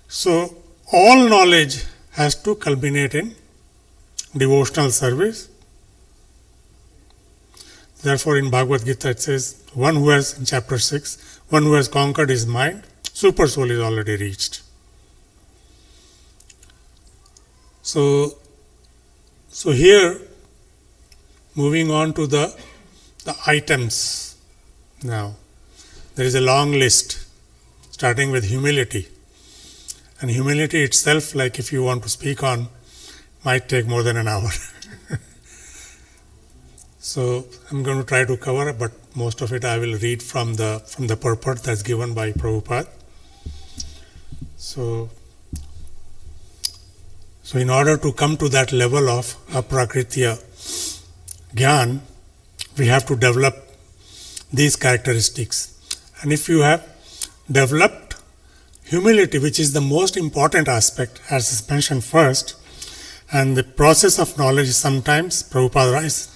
So all knowledge has to culminate in devotional service. Therefore, in Bhagavad Gita it says, in chapter 6, one who has conquered his mind, super soul is already reached. So here, moving on to the items now. There is a long list, starting with humility. And humility itself, like if you want to speak on, might take more than an hour. So I'm going to try to cover, but most of it I will read from the purport that's given by Prabhupada. So in order to come to that level of aprakritya jnana, we have to develop these characteristics. And if you have developed humility, which is the most important aspect, as is mentioned first, and the process of knowledge is sometimes, Prabhupada writes,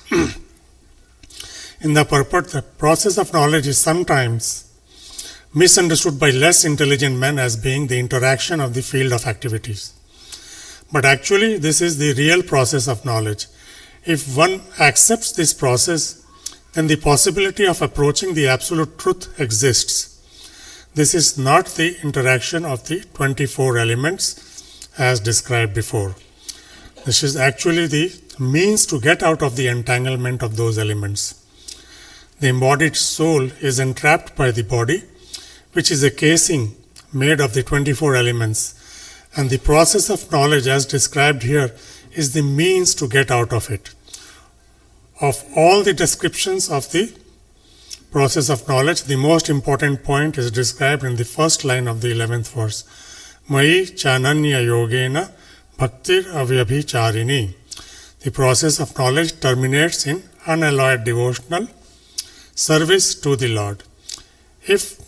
in the purport, the process of knowledge is sometimes misunderstood by less intelligent men as being the interaction of the field of activities. But actually, this is the real process of knowledge. If one accepts this process, then the possibility of approaching the absolute truth exists. This is not the interaction of the 24 elements as described before. This is actually the means to get out of the entanglement of those elements. The embodied soul is entrapped by the body, which is a casing made of the 24 elements, and the process of knowledge as described here is the means to get out of it. Of all the descriptions of the process of knowledge, the most important point is described in the first line of the 11th verse. Mai chananya yogena bhaktir avyabhicharini. The process of knowledge terminates in unalloyed devotional service to the Lord. If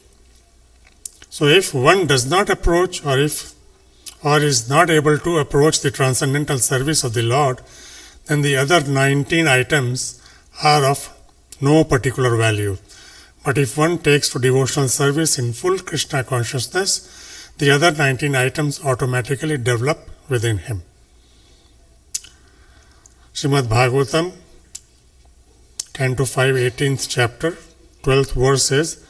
one does not approach or is not able to approach the transcendental service of the Lord, then the other 19 items are of no particular value. But if one takes to devotional service in full Krishna consciousness, the other 19 items automatically develop within him. Srimad Bhagavatam, Canto 5, 18th chapter, 12th verse says,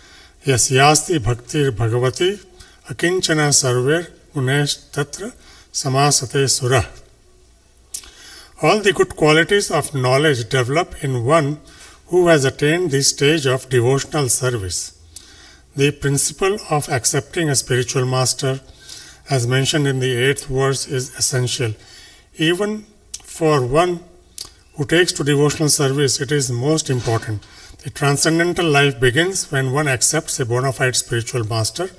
Yasyasti bhaktir bhagavati akinchana sarver gunesh tatra samasate surah. All the good qualities of knowledge develop in one who has attained the stage of devotional service. The principle of accepting a spiritual master, as mentioned in the 8th verse, is essential. Even for one who takes to devotional service, it is most important. The transcendental life begins when one accepts a bona fide spiritual master,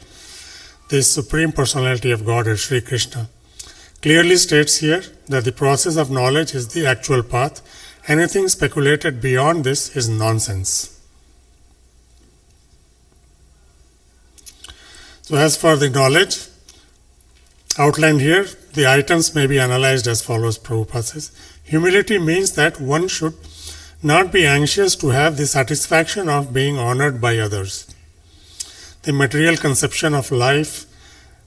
the Supreme Personality of Godhead, Hare Krishna. Clearly states here that the process of knowledge is the actual path. Anything speculated beyond this is nonsense. So as for the knowledge outlined here, the items may be analyzed as follows, Prabhupada says. Humility means that one should not be anxious to have the satisfaction of being honored by others. The material conception of life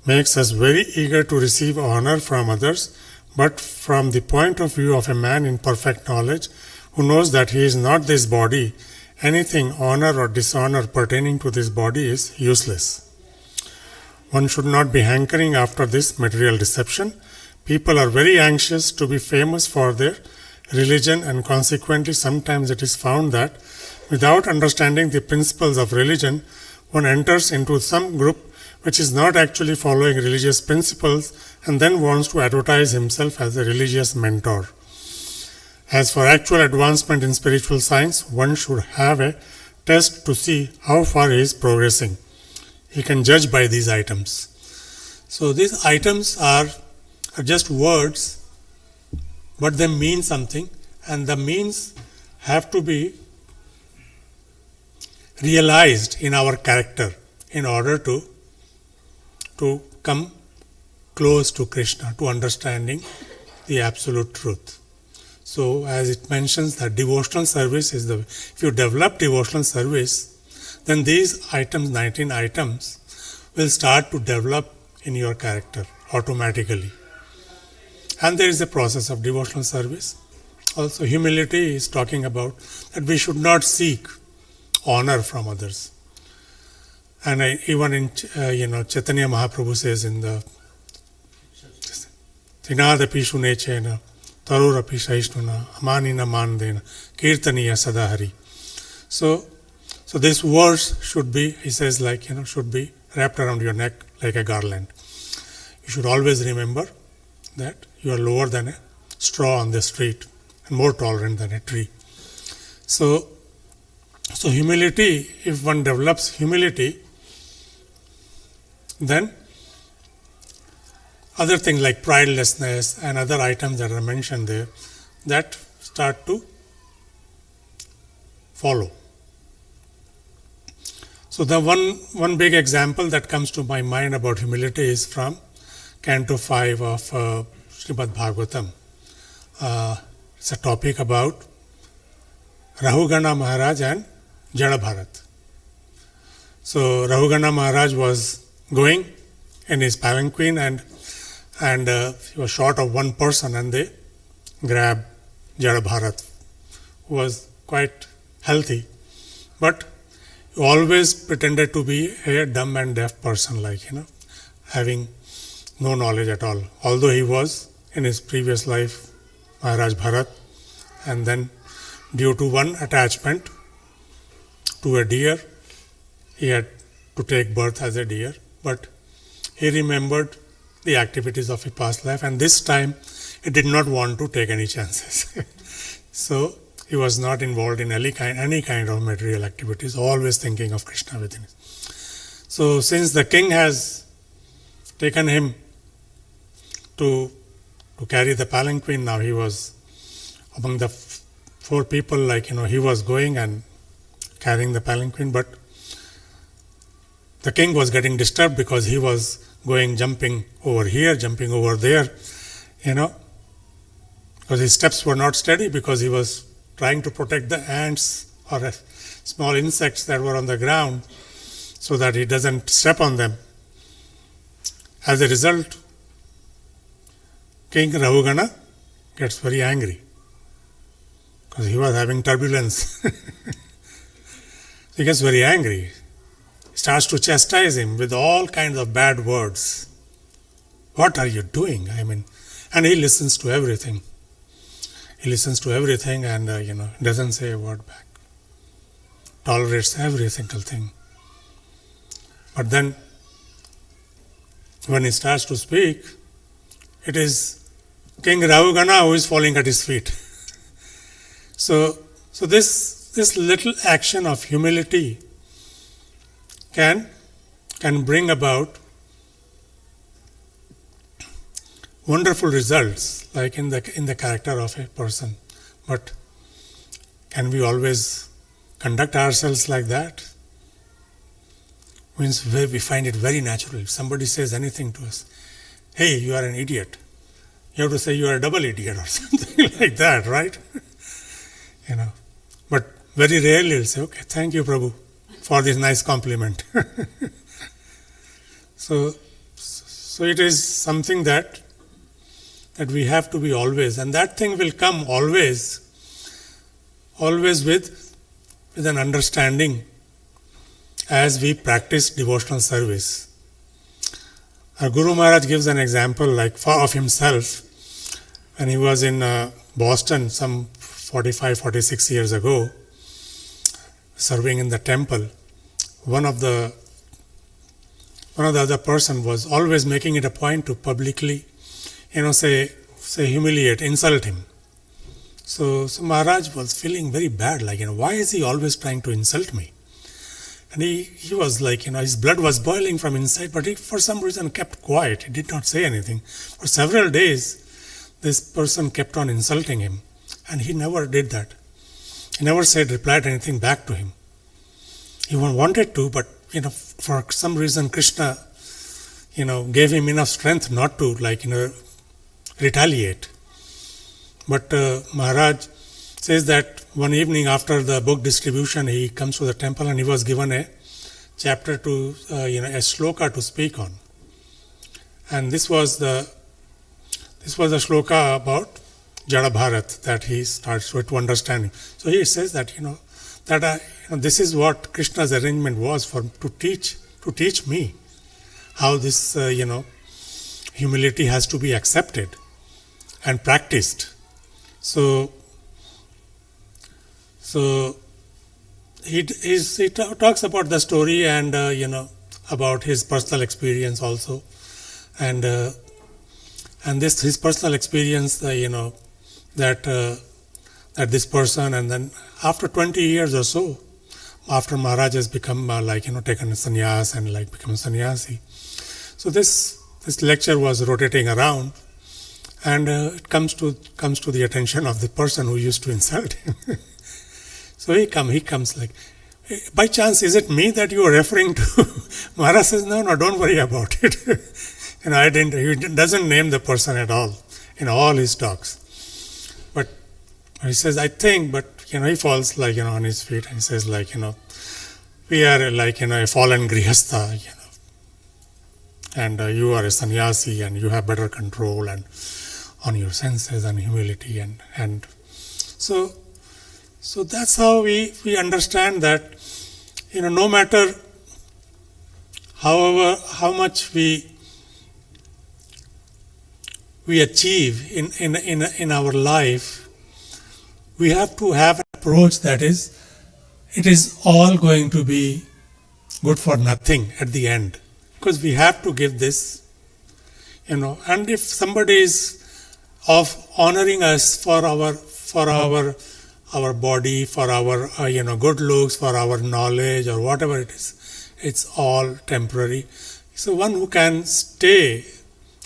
makes us very eager to receive honor from others, but from the point of view of a man in perfect knowledge who knows that he is not this body, anything honor or dishonor pertaining to this body is useless. One should not be hankering after this material deception. People are very anxious to be famous for their religion, and consequently sometimes it is found that without understanding the principles of religion, one enters into some group which is not actually following religious principles and then wants to advertise himself as a religious mentor. As for actual advancement in spiritual science, one should have a test to see how far he is progressing. He can judge by these items. So these items are just words, but they mean something, and the means have to be realized in our character in order to come close to Krishna, to understanding the absolute truth. So as it mentions that devotional service is if you develop devotional service, then these items, 19 items, will start to develop in your character automatically. And there is a process of devotional service. Also, humility is talking about that we should not seek honor from others. And even in Chaitanya Mahaprabhu says in the Trinadapi Shunechena, Tarurapi Saishnuna, Amanina Mandena, Kirtaniya Sadahari. So this verse should be, he says, should be wrapped around your neck like a garland. You should always remember that you are lower than a straw on the street and more tolerant than a tree. So humility, if one develops humility, then other things like pridelessness and other items that are mentioned there, that start to follow. So the one big example that comes to my mind about humility is from Canto 5 of Srimad Bhagavatam. It's a topic about Rahugana Maharaj and Jada Bharat. So Rahugana Maharaj was going in his palanquin and he was short of one person, and they grabbed Jada Bharat, who was quite healthy, but he always pretended to be a dumb and deaf person, having no knowledge at all. Although he was in his previous life Maharaj Bharat, and then due to one attachment to a deer, he had to take birth as a deer, but he remembered the activities of his past life, and this time he did not want to take any chances. So he was not involved in any kind of material activities, always thinking of Krishna within him. So since the king has taken him to carry the palanquin, now he was among the four people, he was going and carrying the palanquin, but the king was getting disturbed because he was going, jumping over here, jumping over there, because his steps were not steady, because he was trying to protect the ants or small insects that were on the ground so that he doesn't step on them. As a result, King Rahugana gets very angry because he was having turbulence. He gets very angry. He starts to chastise him with all kinds of bad words. What are you doing? And he listens to everything. He listens to everything and, doesn't say a word back. Tolerates every single thing. But then, when he starts to speak, it is King Rahugana who is falling at his feet. So this little action of humility can bring about wonderful results, like in the character of a person. But can we always conduct ourselves like that? Means we find it very natural. If somebody says anything to us, hey, you are an idiot, you have to say you are a double idiot or something like that, right? But very rarely we'll say, okay, thank you, Prabhu, for this nice compliment. So it is something that we have to be always, and that thing will come always with an understanding as we practice devotional service. Our Guru Maharaj gives an example of himself when he was in Boston some 45-46 years ago, serving in the temple. One of the other person was always making it a point to publicly, say humiliate, insult him. So Maharaj was feeling very bad, why is he always trying to insult me? And he was his blood was boiling from inside, but he for some reason kept quiet. He did not say anything. For several days, this person kept on insulting him, and he never did that. He never replied anything back to him. He wanted to, but for some reason Krishna, gave him enough strength not to retaliate. But Maharaj says that one evening after the book distribution, he comes to the temple and he was given a chapter to, a shloka to speak on. And this was the shloka about Jada Bharat that he starts to understand. So he says that, this is what Krishna's arrangement was to teach me how this, humility has to be accepted and practiced. So he talks about the story and about his personal experience also, and this his personal experience, that this person, and then after 20 years or so, after Maharaj has become taken a sannyas and become a sannyasi. So this lecture was rotating around, and it comes to the attention of the person who used to insult him. So he comes by chance, is it me that you are referring to? Maharaj says, no, don't worry about it. He doesn't name the person at all in all his talks. But he says, I think, but he falls on his feet and he says we are a fallen grihastha, and you are a sannyasi and you have better control and on your senses and humility and so that's how we understand that no matter how much we achieve in our life, we have to have an approach that is, it is all going to be good for nothing at the end, because we have to give this, and if somebody is honoring us for our body, for our good looks, for our knowledge or whatever it is, it's all temporary. So one who can stay,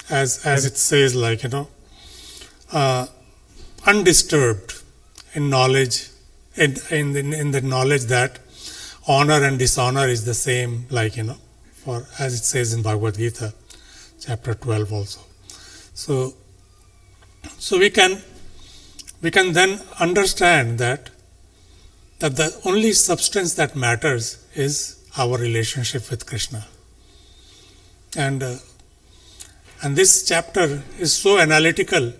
as it says, undisturbed in knowledge, in the knowledge that honor and dishonor is the same, for as it says in Bhagavad Gita, chapter 12 also. So we can then understand that the only substance that matters is our relationship with Krishna. And this chapter is so analytical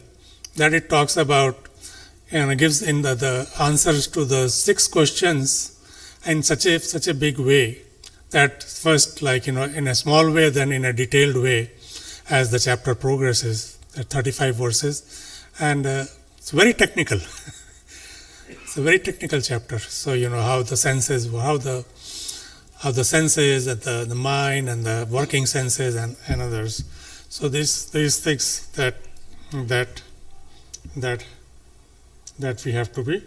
that it talks about, gives in the answers to the 6 questions in such a big way that first, in a small way, then in a detailed way as the chapter progresses, 35 verses, and it's very technical. It's a very technical chapter. So how the senses, how the senses, the mind and the working senses and others. So these things that we have to be.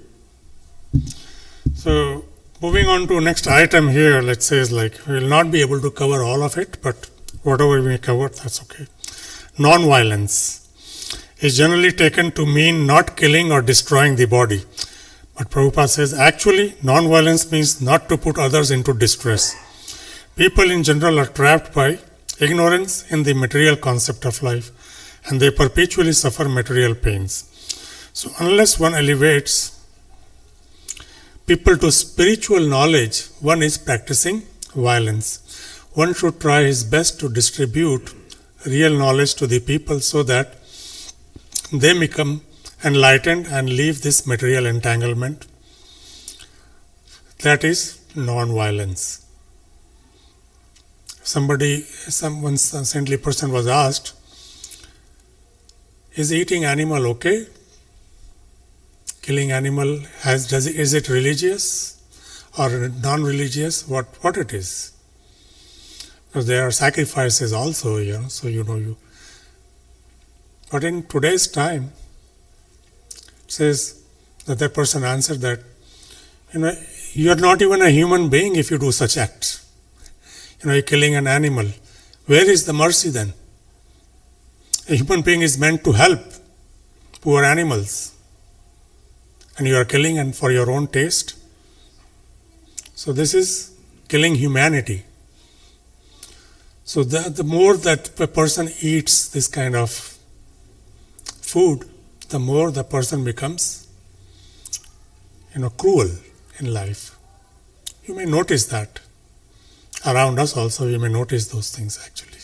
So moving on to next item here, let's say, is we will not be able to cover all of it, but whatever we cover, that's okay. Non-violence is generally taken to mean not killing or destroying the body. But Prabhupada says, actually, non-violence means not to put others into distress. People in general are trapped by ignorance in the material concept of life, and they perpetually suffer material pains. So unless one elevates people to spiritual knowledge, one is practicing violence. One should try his best to distribute real knowledge to the people so that they become enlightened and leave this material entanglement. That is non-violence. One saintly person was asked, is eating animal okay? Killing animal, is it religious or non-religious? What it is? Because there are sacrifices also, so But in today's time, it says that person answered that, you are not even a human being if you do such acts. You're killing an animal. Where is the mercy then? A human being is meant to help poor animals. And you are killing and for your own taste. So this is killing humanity. So the more that a person eats this kind of food, the more the person becomes, cruel in life. You may notice that. Around us also, we may notice those things actually.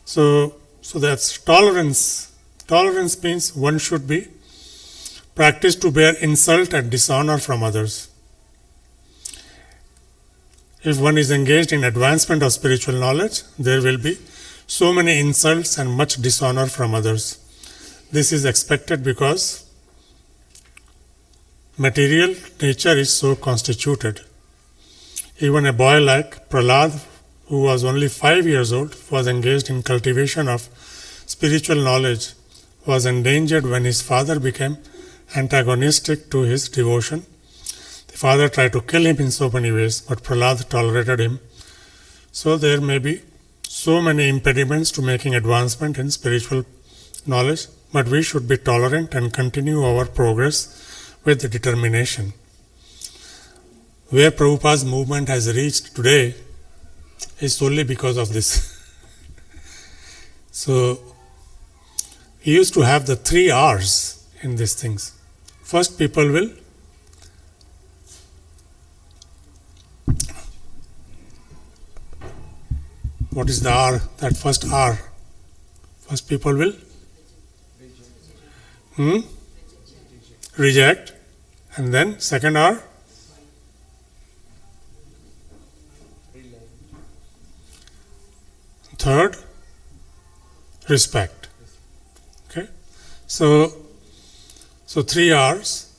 So that's tolerance. Tolerance means one should be practiced to bear insult and dishonor from others. If one is engaged in advancement of spiritual knowledge, there will be so many insults and much dishonor from others. This is expected because material nature is so constituted. Even a boy like Prahlad, who was only 5 years old, was engaged in cultivation of spiritual knowledge, was endangered when his father became antagonistic to his devotion. The father tried to kill him in so many ways, but Prahlad tolerated him. So there may be so many impediments to making advancement in spiritual knowledge, but we should be tolerant and continue our progress with determination. where Prabhupada's movement has reached today is solely because of this. So, he used to have the 3 R's in these things. First, people will what is the R? That first R. First, people will reject, and then second R. Third, respect. Okay, so 3 R's.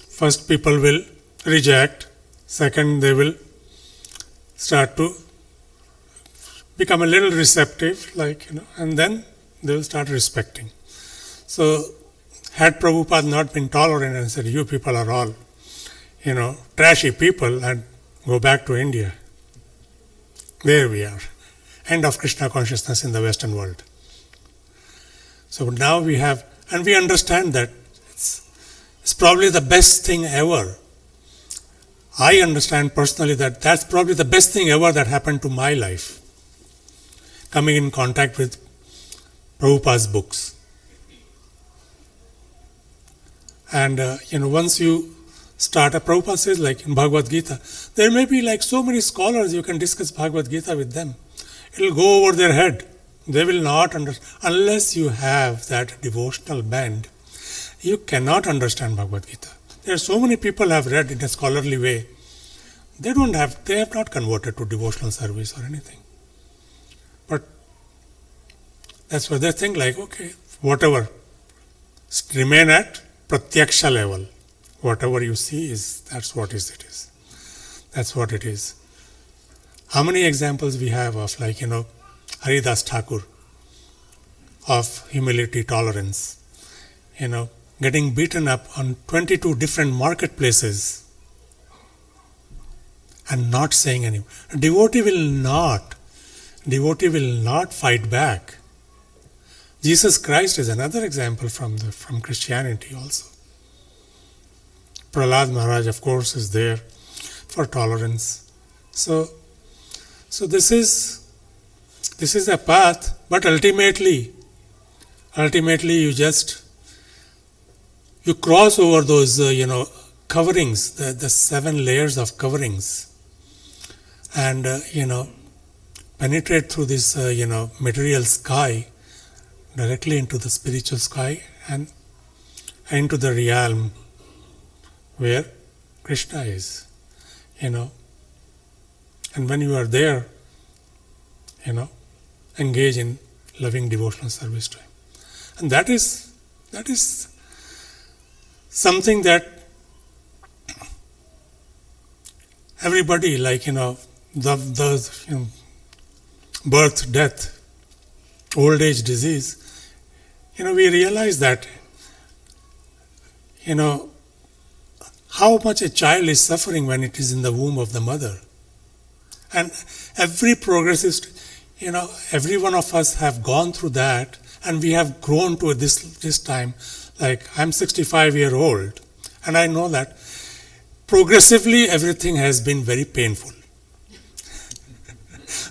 First, people will reject. Second, they will start to become a little receptive, and then they will start respecting. So, had Prabhupada not been tolerant and said, "You people are all, trashy people," and go back to India, there we are. End of Krishna consciousness in the Western world. So now we have, and we understand that it's probably the best thing ever. I understand personally that that's probably the best thing ever that happened to my life. Coming in contact with Prabhupada's books. And, once you start, Prabhupada says, like in Bhagavad Gita, there may be so many scholars, you can discuss Bhagavad Gita with them. It will go over their head. They will not understand. Unless you have that devotional bend, you cannot understand Bhagavad Gita. There are so many people have read in a scholarly way. They have not converted to devotional service or anything. But that's why they think okay, whatever, remain at pratyaksha level. Whatever you see that's what it is. That's what it is. How many examples we have of Haridas Thakur, of humility, tolerance, getting beaten up on 22 different marketplaces and not saying anything. A devotee will not fight back. Jesus Christ is another example from Christianity also. Prahlad Maharaj, of course, is there for tolerance. So this is a path, but ultimately you cross over those coverings, the 7 layers of coverings, and penetrate through this material sky directly into the spiritual sky and into the realm where Krishna is, and when you are there, engage in loving devotional service to him. And that is something that everybody, the birth, death, old age, disease, we realize that, how much a child is suffering when it is in the womb of the mother. And every progressive, every one of us have gone through that, and we have grown to this time. I'm 65 years old, and I know that progressively everything has been very painful.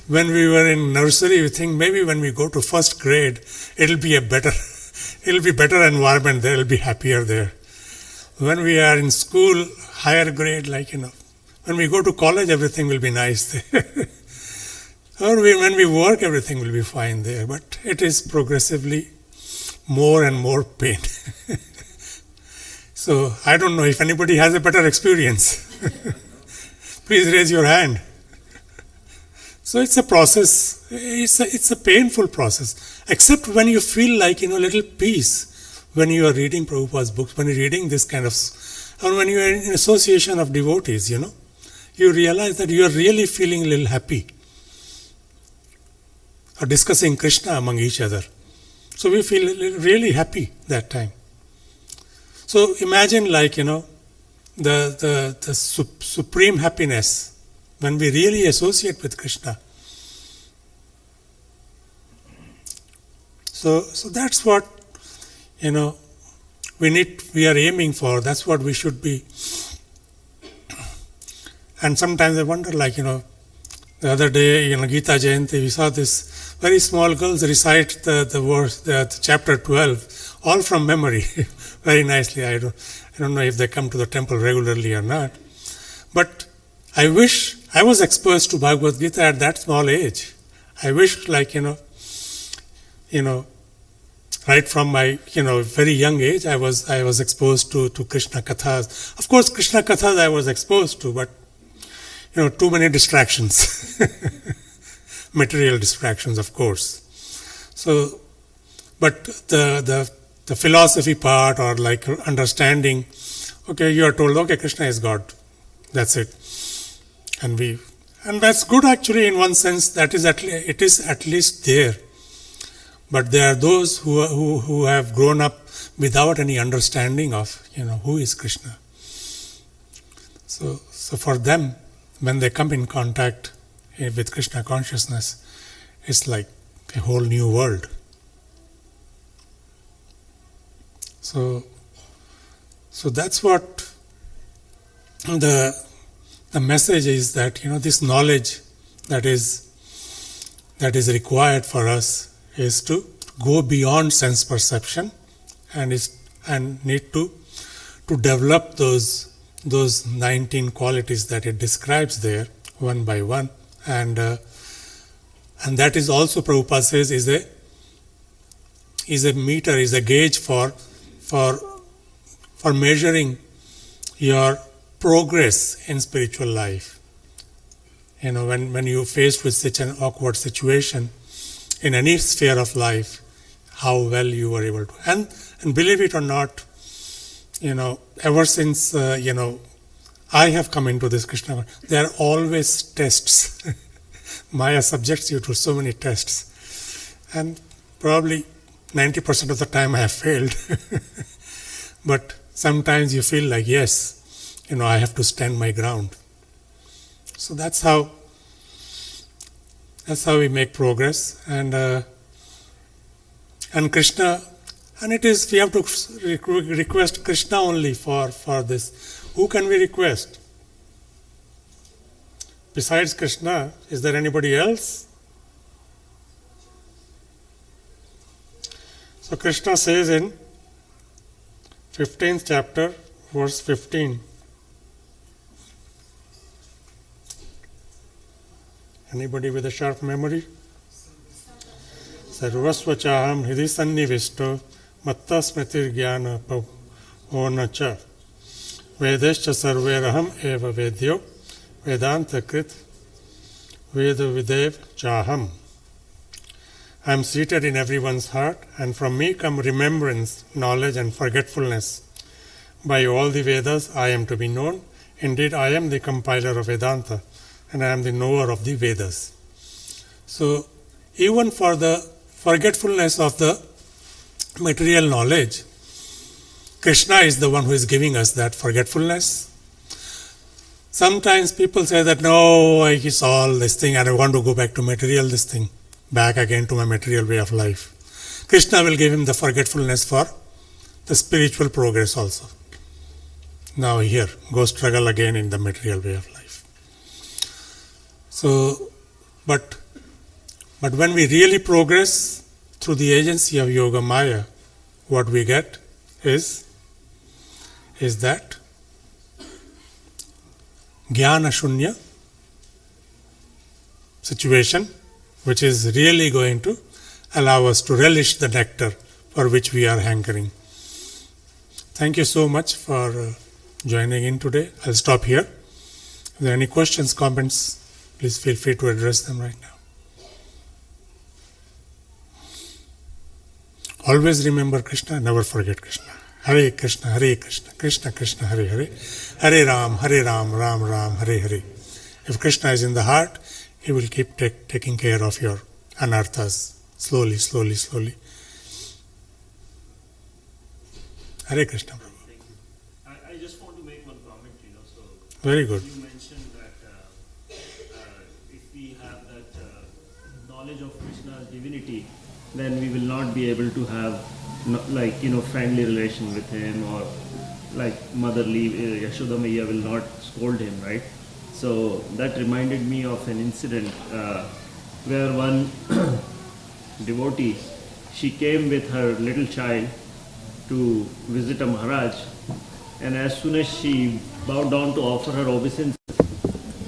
When we were in nursery, we think maybe when we go to first grade, it'll be better environment there, it'll be happier there. When we are in school, higher grade, when we go to college, everything will be nice there. Or when we work, everything will be fine there. But it is progressively more and more pain. So I don't know if anybody has a better experience. Please raise your hand. So it's a process. It's a painful process. Except when you feel little peace when you are reading Prabhupada's books, when you're reading this kind of, or when you are in association of devotees, you realize that you are really feeling a little happy. Or discussing Krishna among each other. So we feel really happy that time. So imagine the supreme happiness when we really associate with Krishna. So that's what we are aiming for. That's what we should be And sometimes I wonder, like, the other day, Gita Jayanti, we saw this very small girls recite the verse, the chapter 12, all from memory, very nicely. I don't know if they come to the temple regularly or not. But I wish I was exposed to Bhagavad Gita at that small age. I wish, like, right from my, very young age, I was exposed to Krishna Kathas. Of course, Krishna Kathas I was exposed to, but, too many distractions. Material distractions, of course. So, but the philosophy part, or like understanding, okay, you are told, okay, Krishna is God. That's it. And that's good actually in one sense, that is it is at least there. But there are those who have grown up without any understanding of, who is Krishna. So for them, when they come in contact with Krishna consciousness, it's like a whole new world. So that's what the message is, that this knowledge that is required for us is to go beyond sense perception, and need to develop those 19 qualities that it describes there one by one, and that is also, Prabhupada says, is a meter, is a gauge for measuring your progress in spiritual life. When you're faced with such an awkward situation in any sphere of life, how well you were able to. And believe it or not, ever since, I have come into this Krishna, there are always tests. Maya subjects you to so many tests. And probably 90% of the time I have failed. But sometimes you feel like, yes, I have to stand my ground. So that's how we make progress. And Krishna, and it is, we have to request Krishna only for this. Who can we request? Besides Krishna, is there anybody else? So Krishna says in 15th chapter, verse 15. Anybody with a sharp memory? Sarvasvachaham hidi sannivisto matta smritir jnana pavona cha vedescha sarveraham eva vedyo vedanta krit veda videv chaham. I am seated in everyone's heart, and from me come remembrance, knowledge and forgetfulness. By all the Vedas I am to be known. Indeed, I am the compiler of Vedanta, and I am the knower of the Vedas. So, even for the forgetfulness of the material knowledge, Krishna is the one who is giving us that forgetfulness. Sometimes people say that, no, I saw all this thing and I want to go back to material this thing, back again to my material way of life. Krishna will give him the forgetfulness for the spiritual progress also. Now here, go struggle again in the material way of life. So, but when we really progress through the agency of Yoga Maya, what we get is that Jnana Shunya situation, which is really going to allow us to relish the nectar for which we are hankering. Thank you so much for joining in today. I'll stop here. If there are any questions, comments, please feel free to address them right now. Always remember Krishna, never forget Krishna. Hare Krishna, Krishna Krishna, Hare Hare, Hare Ram, Ram Ram, Hare Hare. If Krishna is in the heart, he will keep taking care of your anarthas, slowly. Hare Krishna, Prabhu. I just want to make one comment, so Very good. you mentioned that if we have that knowledge of Krishna's divinity, then we will not be able to have friendly relation with him, or like motherly Yashoda Maiya will not scold him, right? So that reminded me of an incident where one devotee, she came with her little child to visit a Maharaj, and as soon as she bowed down to offer her obeisance,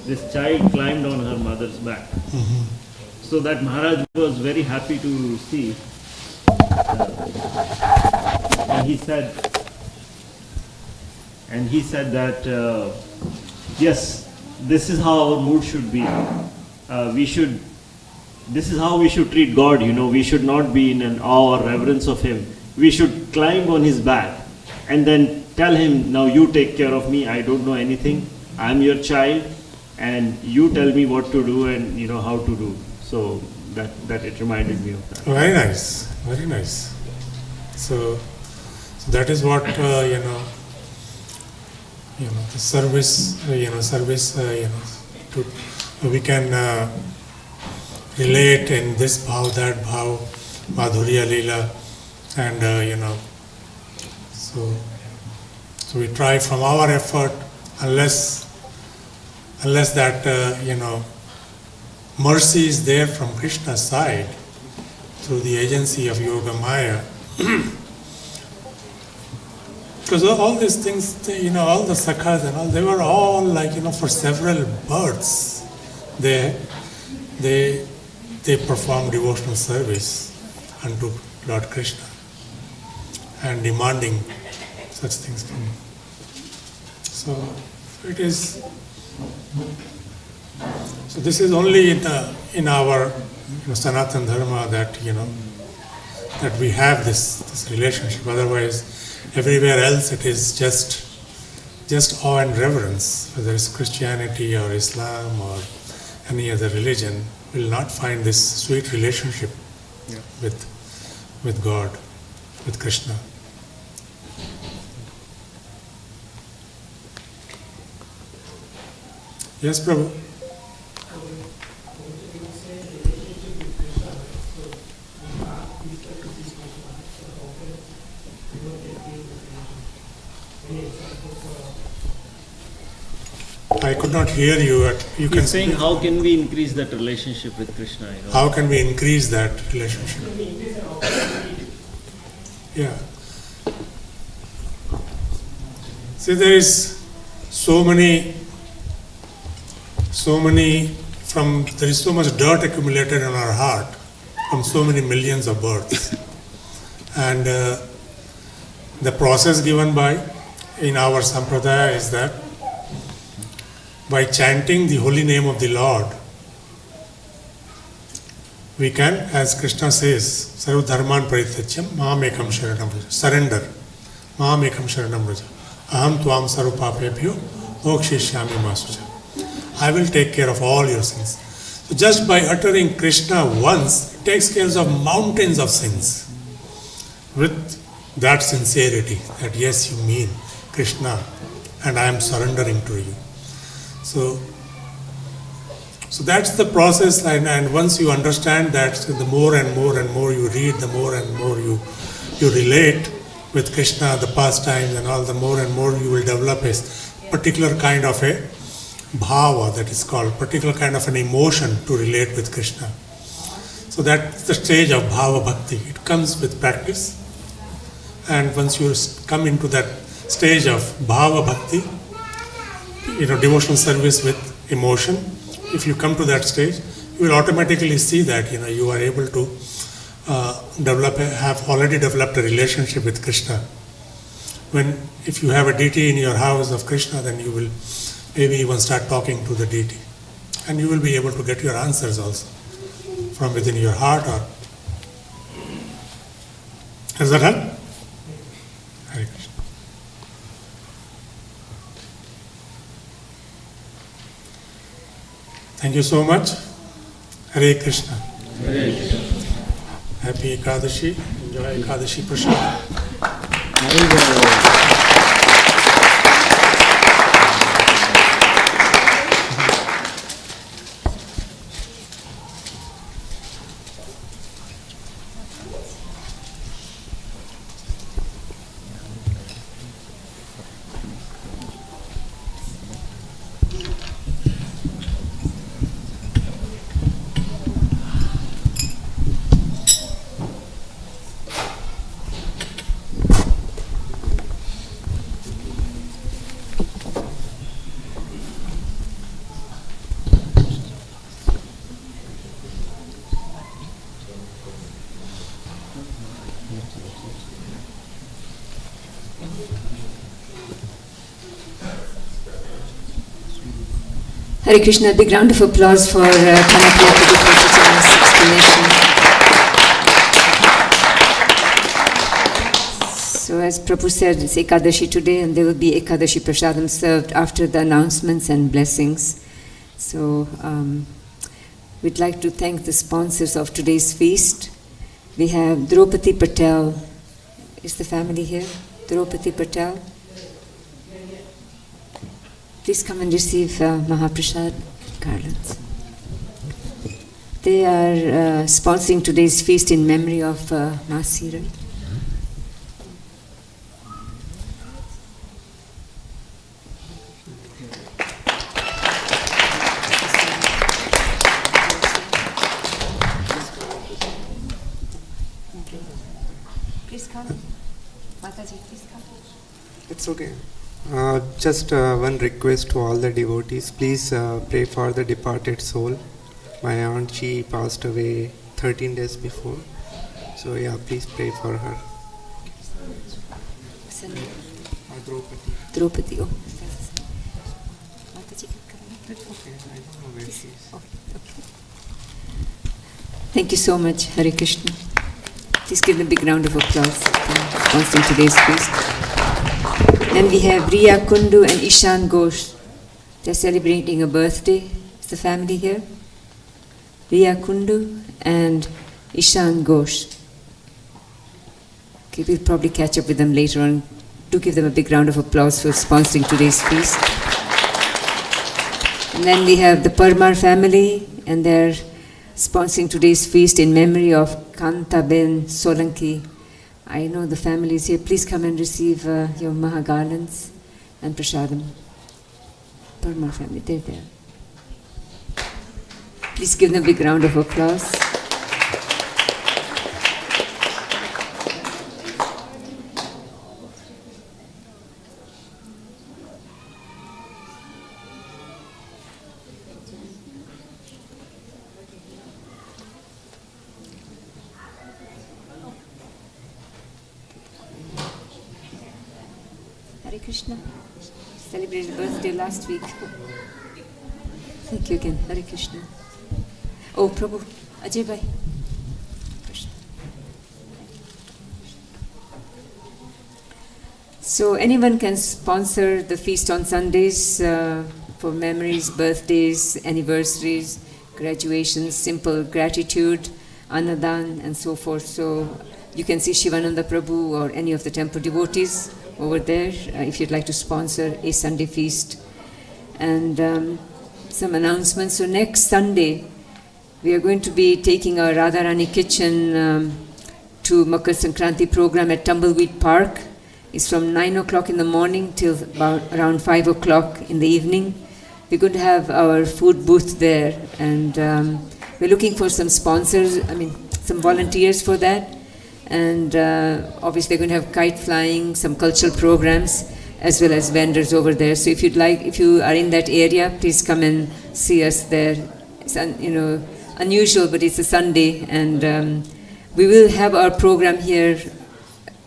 this child climbed on her mother's back. So that Maharaj was very happy to see. And he said that yes, this is how our mood should be. This is how we should treat God. We should not be in an awe or reverence of Him. We should climb on His back and then tell Him, now you take care of me. I don't know anything. I'm your child, and you tell me what to do and how to do. So that it reminded me of that. Very nice, very nice. So that is what the service, we can relate in this bhav, that bhav, madhurya lila, and so we try from our effort, unless that mercy is there from Krishna's side through the agency of Yoga Maya. Because all these things, all the sakhas and all, they were all for several births, they performed devotional service unto Lord Krishna and demanding such things from him. So it is. So this is only in our Sanatana Dharma that that we have this relationship. Otherwise, everywhere else it is just awe and reverence. Whether it's Christianity or Islam or any other religion, will not find this sweet relationship with God, with Krishna. Yes, Prabhu. I could not hear you. He's saying, how can we increase that relationship with Krishna? How can we increase that relationship? Yeah. See, there is so many, there is so much dirt accumulated in our heart from so many millions of births. And the process given in our sampradaya is that by chanting the holy name of the Lord, we can, as Krishna says, Sarva Dharman Parityajya Maam Ekam Sharanam Vraja. Surrender. Maam Ekam Sharanam Vraja. Aham Tvam Sarva Papebhyo Mokshishyami Masuja. I will take care of all your sins. So just by uttering Krishna once, it takes care of mountains of sins. With that sincerity, that yes, you mean Krishna, and I am surrendering to you. So that's the process, and once you understand that, the more and more and more you read, the more and more you relate with Krishna, the pastimes and all, the more and more you will develop a particular kind of a bhava, that is called, particular kind of an emotion to relate with Krishna. So that's the stage of bhava bhakti. It comes with practice, and once you come into that stage of bhava bhakti, devotional service with emotion, if you come to that stage, you will automatically see that you are able to have already developed a relationship with Krishna. If you have a deity in your house of Krishna, then you will maybe even start talking to the deity, and you will be able to get your answers also from within your heart. Or does that help? Hare Krishna. Thank you so much. Hare Krishna. Hare Krishna. Happy Ekadashi. Enjoy Ekadashi Prasad. Hare Krishna, a big round of applause for Kanapriya Prabhu for such a nice explanation. So as Prabhu said, it's Ekadashi today and there will be Ekadashi Prasadam served after the announcements and blessings. So we'd like to thank the sponsors of today's feast. We have Draupadi Patel. Is the family here? Draupadi Patel. Please come and receive Mahaprasad garlands. They are sponsoring today's feast in memory of Masira. Please come. Mataji, please come. It's okay. Just one request to all the devotees. Please pray for the departed soul. My aunt, she passed away 13 days before. So yeah, please pray for her. Draupadi. Draupadi. Oh. Mataji, come. It's okay. I don't know where she is. Okay. Thank you so much, Hare Krishna. Please give them a big round of applause for sponsoring today's feast. Then we have Riya Kundu and Ishan Ghosh. They're celebrating a birthday. Is the family here? Riya Kundu and Ishan Ghosh. Okay, we'll probably catch up with them later on. Do give them a big round of applause for sponsoring today's feast. And then we have the Parmar family, and they're sponsoring today's feast in memory of Kanta Ben Solanki. I know the family is here. Please come and receive your Maha garlands and Prasadam. Parmar family, they're there. Please give them a big round of applause. Hare Krishna. Celebrated birthday last week. Thank you again. Hare Krishna. Oh, Prabhu. Ajay Bhai. Krishna. So anyone can sponsor the feast on Sundays for memories, birthdays, anniversaries, graduations, simple gratitude, Annadan, and so forth. So you can see Shivananda Prabhu or any of the temple devotees over there if you'd like to sponsor a Sunday feast. And some announcements. So next Sunday, we are going to be taking our Radharani kitchen to Makar Sankranti program at Tumbleweed Park. It's from 9 o'clock in the morning till about around 5 o'clock in the evening. We're going to have our food booth there, and we're looking for some sponsors, some volunteers for that. And obviously they're going to have kite flying, some cultural programs, as well as vendors over there. So if you are in that area, please come and see us there. It's unusual, but it's a Sunday, and we will have our program here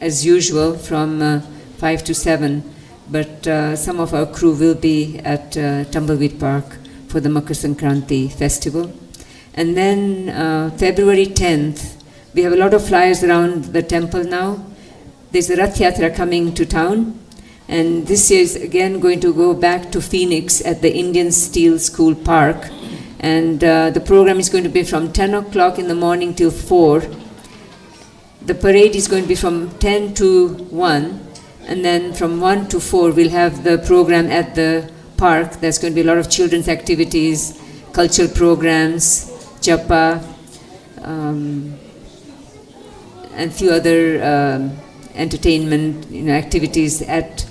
as usual from 5 to 7. But some of our crew will be at Tumbleweed Park for the Makar Sankranti festival. And then February 10th, we have a lot of flyers around the temple now. There's a Rath Yatra coming to town, and this year is again going to go back to Phoenix at the Indian Steel School Park. And the program is going to be from 10 o'clock in the morning till 4. The parade is going to be from 10 to 1, and then from 1 to 4 we'll have the program at the park. There's going to be a lot of children's activities, cultural programs, japa, and few other entertainment activities at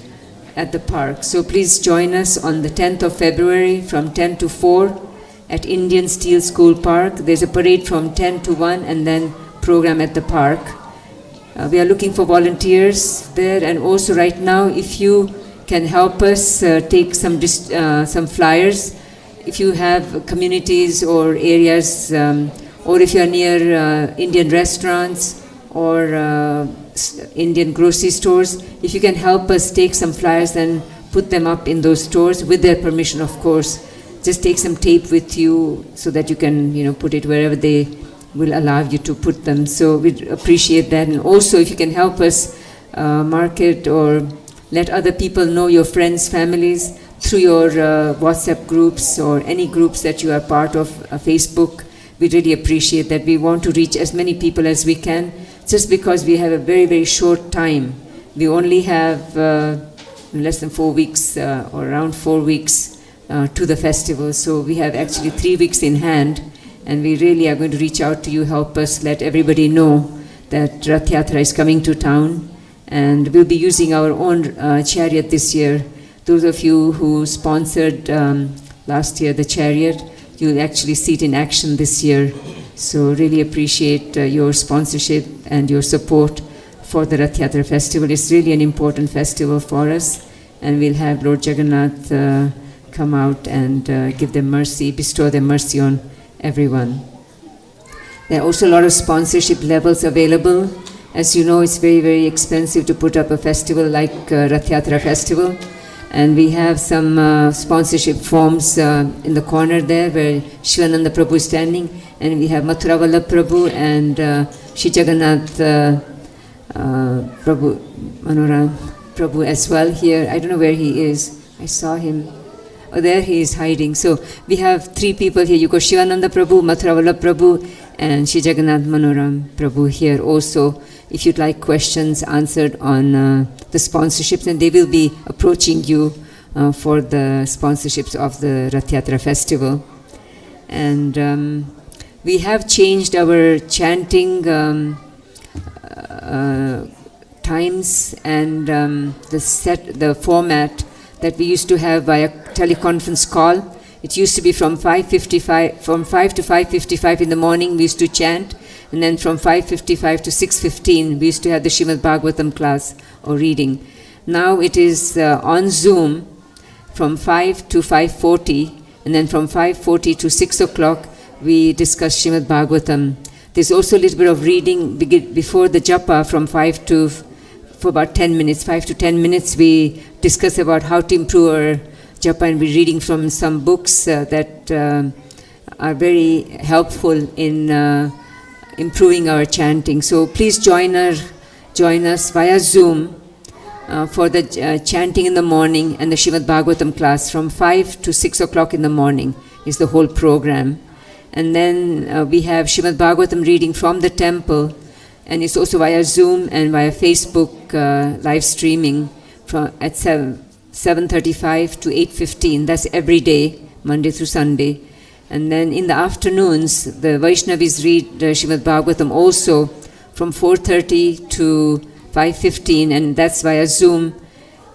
the park. So please join us on the 10th of February from 10 to 4 at Indian Steel School Park. There's a parade from 10 to 1 and then program at the park. We are looking for volunteers there, and also right now if you can help us take some flyers. If you have communities or areas, or if you are near Indian restaurants or Indian grocery stores, if you can help us take some flyers and put them up in those stores with their permission, of course, just take some tape with you so that you can, put it wherever they will allow you to put them. So we'd appreciate that. And also if you can help us market or let other people know, your friends, families, through your WhatsApp groups or any groups that you are part of, Facebook. We really appreciate that. We want to reach as many people as we can, just because we have a very, very short time. We only have less than 4 weeks or around 4 weeks to the festival. So we have actually 3 weeks in hand, and we really are going to reach out to you, help us let everybody know that Rath Yatra is coming to town, and we'll be using our own chariot this year. Those of you who sponsored last year the chariot, you'll actually see it in action this year. So really appreciate your sponsorship and your support for the Rath Yatra festival. It's really an important festival for us, and we'll have Lord Jagannath come out and give them mercy, bestow their mercy on everyone. There are also a lot of sponsorship levels available. As you know, it's very, very expensive to put up a festival like Rath Yatra festival. And we have some sponsorship forms in the corner there where Shivananda Prabhu is standing. And we have Mathura Vallabh Prabhu and Shri Jagannath Prabhu, Manoram Prabhu as well here. I don't know where he is. I saw him. Oh, there he is hiding. So we have 3 people here. You got Shivananda Prabhu, Mathura Vallabh Prabhu, and Shri Jagannath Manoram Prabhu here also. If you'd like questions answered on the sponsorships, and they will be approaching you for the sponsorships of the Rath Yatra festival. And we have changed our chanting times and the format that we used to have via teleconference call. It used to be from 5 to 5:55 in the morning we used to chant, and then from 5:55 to 6:15 we used to have the Srimad Bhagavatam class or reading. Now it is on Zoom from 5 to 5:40, and then from 5:40 to 6 o'clock we discuss Srimad Bhagavatam. There's also a little bit of reading before the japa from 5 to for about 10 minutes. 5 to 10 minutes we discuss about how to improve our japa, and we're reading from some books that are very helpful in improving our chanting. So please join us via Zoom for the chanting in the morning and the Srimad Bhagavatam class from 5 to 6 o'clock in the morning is the whole program. And then we have Srimad Bhagavatam reading from the temple, and it's also via Zoom and via Facebook live streaming at 7:35 to 8:15. That's every day, Monday through Sunday. And then in the afternoons, the Vaishnavis read Srimad Bhagavatam also from 4:30 to 5:15, and that's via Zoom,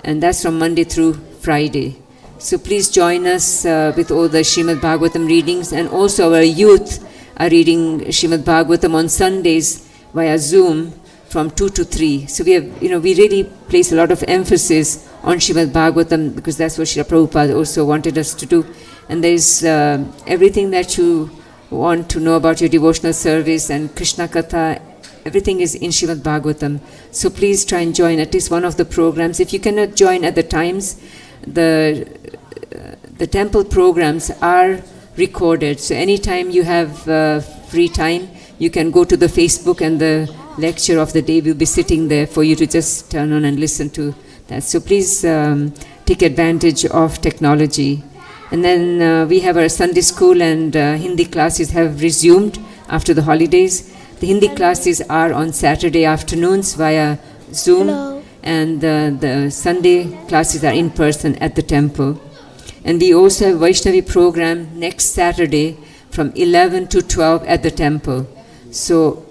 and that's from Monday through Friday. So please join us with all the Srimad Bhagavatam readings, and also our youth are reading Srimad Bhagavatam on Sundays via Zoom from 2 to 3. So we have, we really place a lot of emphasis on Srimad Bhagavatam because that's what Srila Prabhupada also wanted us to do. And there's everything that you want to know about your devotional service and Krishna Katha, everything is in Srimad Bhagavatam. So please try and join at least one of the programs. If you cannot join at the times, the temple programs are recorded. So anytime you have free time, you can go to the Facebook, and the lecture of the day will be sitting there for you to just turn on and listen to that. So please take advantage of technology. And then we have our Sunday school and Hindi classes have resumed after the holidays. The Hindi classes are on Saturday afternoons via Zoom. Hello. And the Sunday classes are in person at the temple. And we also have Vaishnavi program next Saturday from 11 to 12 at the temple. So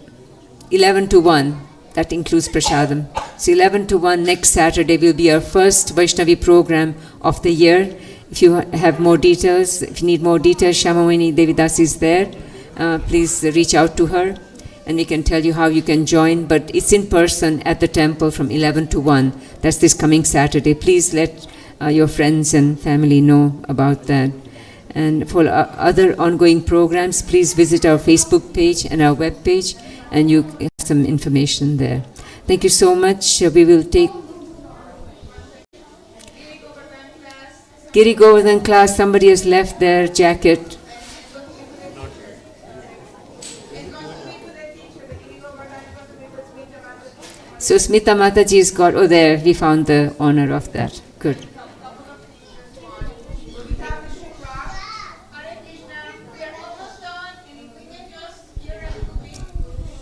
11 to 1, that includes Prasadam. So 11 to 1 next Saturday will be our first Vaishnavi program of the year. If you have more details, if you need more details, Shamavini Devidas is there. Please reach out to her, and we can tell you how you can join. But it's in person at the temple from 11 to 1. That's this coming Saturday. Please let your friends and family know about that. And for other ongoing programs, please visit our Facebook page and our web page, and you have some information there. Thank you so much. We will take Giri Govardhan class, somebody has left their jacket. So Smita Mataji's got, oh there, we found the owner of that. Good.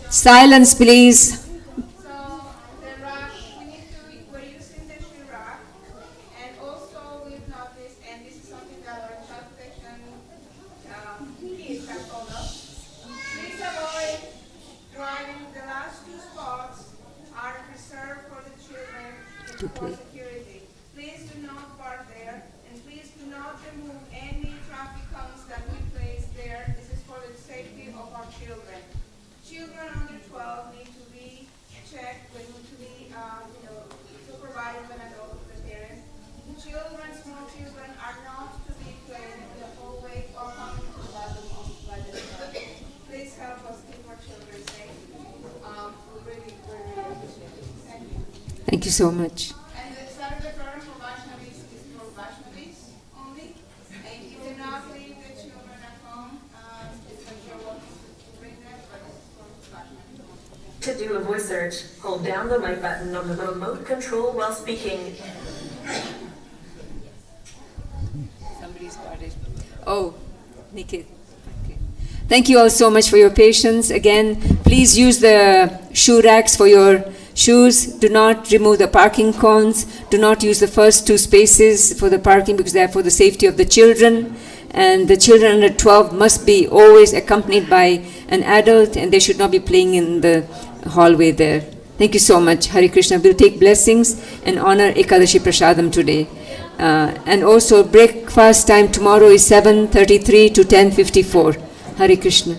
Silence, please. Security. Please do not park there, and please do not remove any traffic cones that we place there. This is for the safety of our children. Children under 12 need to be checked, they need to be supervised when adults with the parents. Children, small children, are not to be playing in the hallway or coming to the bathroom by themselves. Please help us keep our children safe. We really appreciate it. Thank you. Thank you so much. And the Saturday program for Vaishnavis is for Vaishnavis only. And you do not leave the children at home. It's like you're welcome to bring them, but it's for Vaishnavis only. To do a voice search, hold down the mic button on the remote control while speaking. Somebody's got it. Oh, Nikit. Okay. Thank you all so much for your patience. Again, please use the shoe racks for your shoes. Do not remove the parking cones. Do not use the first two spaces for the parking because they are for the safety of the children. And the children under 12 must be always accompanied by an adult, and they should not be playing in the hallway there. Thank you so much. Hare Krishna. We'll take blessings and honor Ekadashi Prasadam today. And also breakfast time tomorrow is 7:33 to 10:54. Hare Krishna.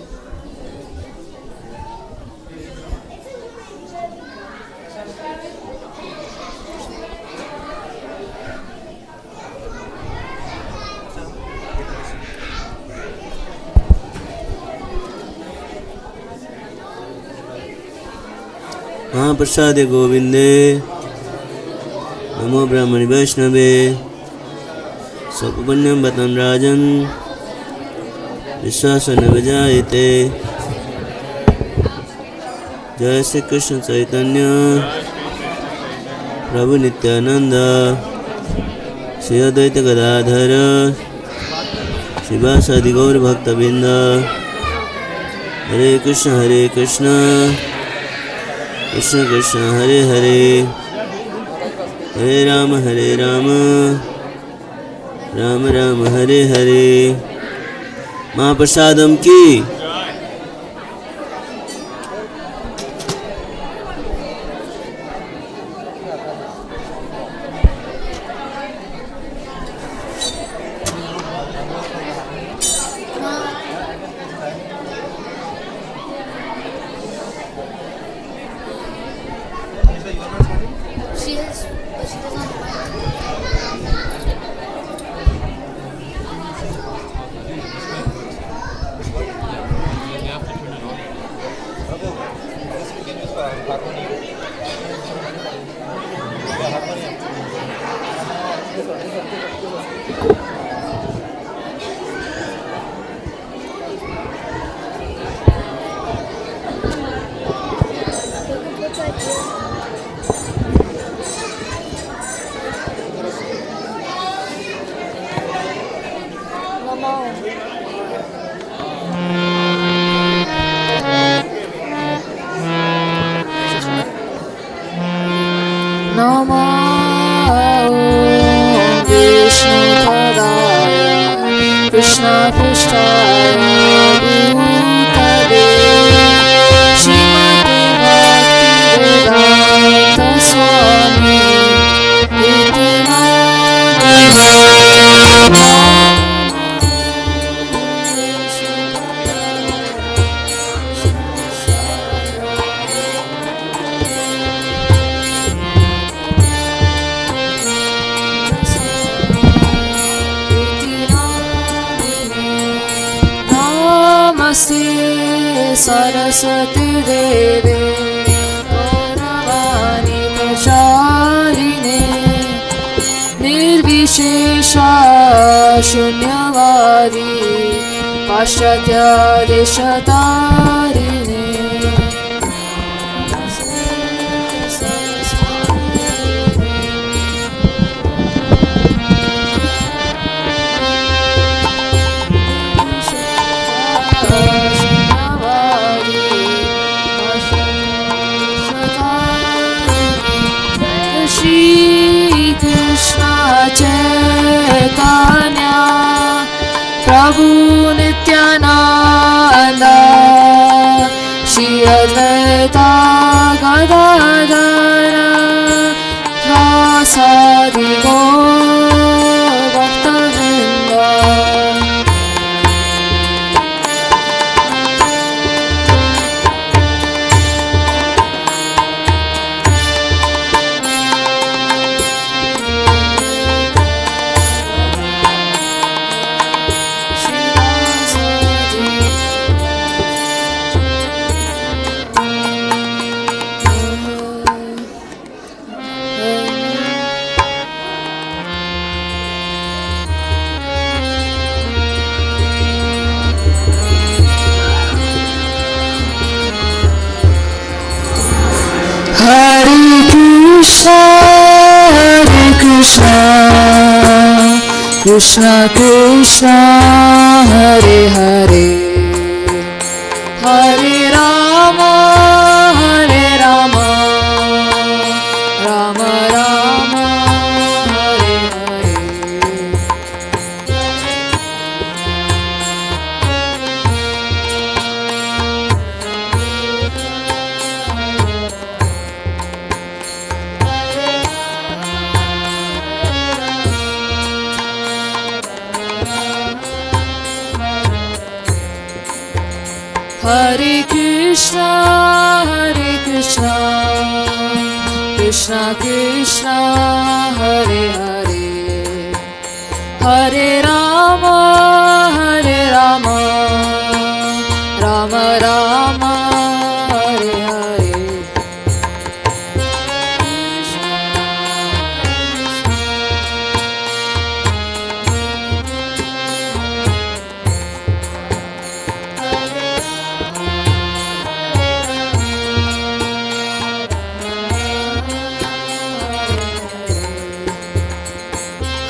महाप्रसादे गोविंदे नमो ब्राह्मणे वैष्णवे सकुपुण्यं वतं राजन् विश्वासन विजायते जय श्री कृष्ण चैतन्य प्रभु नित्यानंद श्री अद्वैत गदाधर शिवासादि गौर भक्तबिंद हरे कृष्ण कृष्ण कृष्ण हरे हरे हरे राम राम राम हरे हरे महाप्रसादम की She is, but she doesn't have Namo Vishnupadaya Krishna Pushtaya Bhutale Srimati Bhaktivedanta Swami Iti Saraswati Devi Gauravani Pracharine Nirvishesha शून्यवादी पाश्चात्य देशतारिणे Shri Krishna Chaitanya Prabhu Nityananda Shri Advaita Gadadhara Rasadi Gaur Bhaktavinda Hare Krishna, Hare Krishna, Krishna Krishna, Hare Hare, Hare Rama, Hare Rama, Rama Rama, Hare Hare. Hare Krishna, Hare Krishna, Krishna Krishna, Hare Hare, Hare Rama, Hare Rama, Rama Rama, Hare Hare.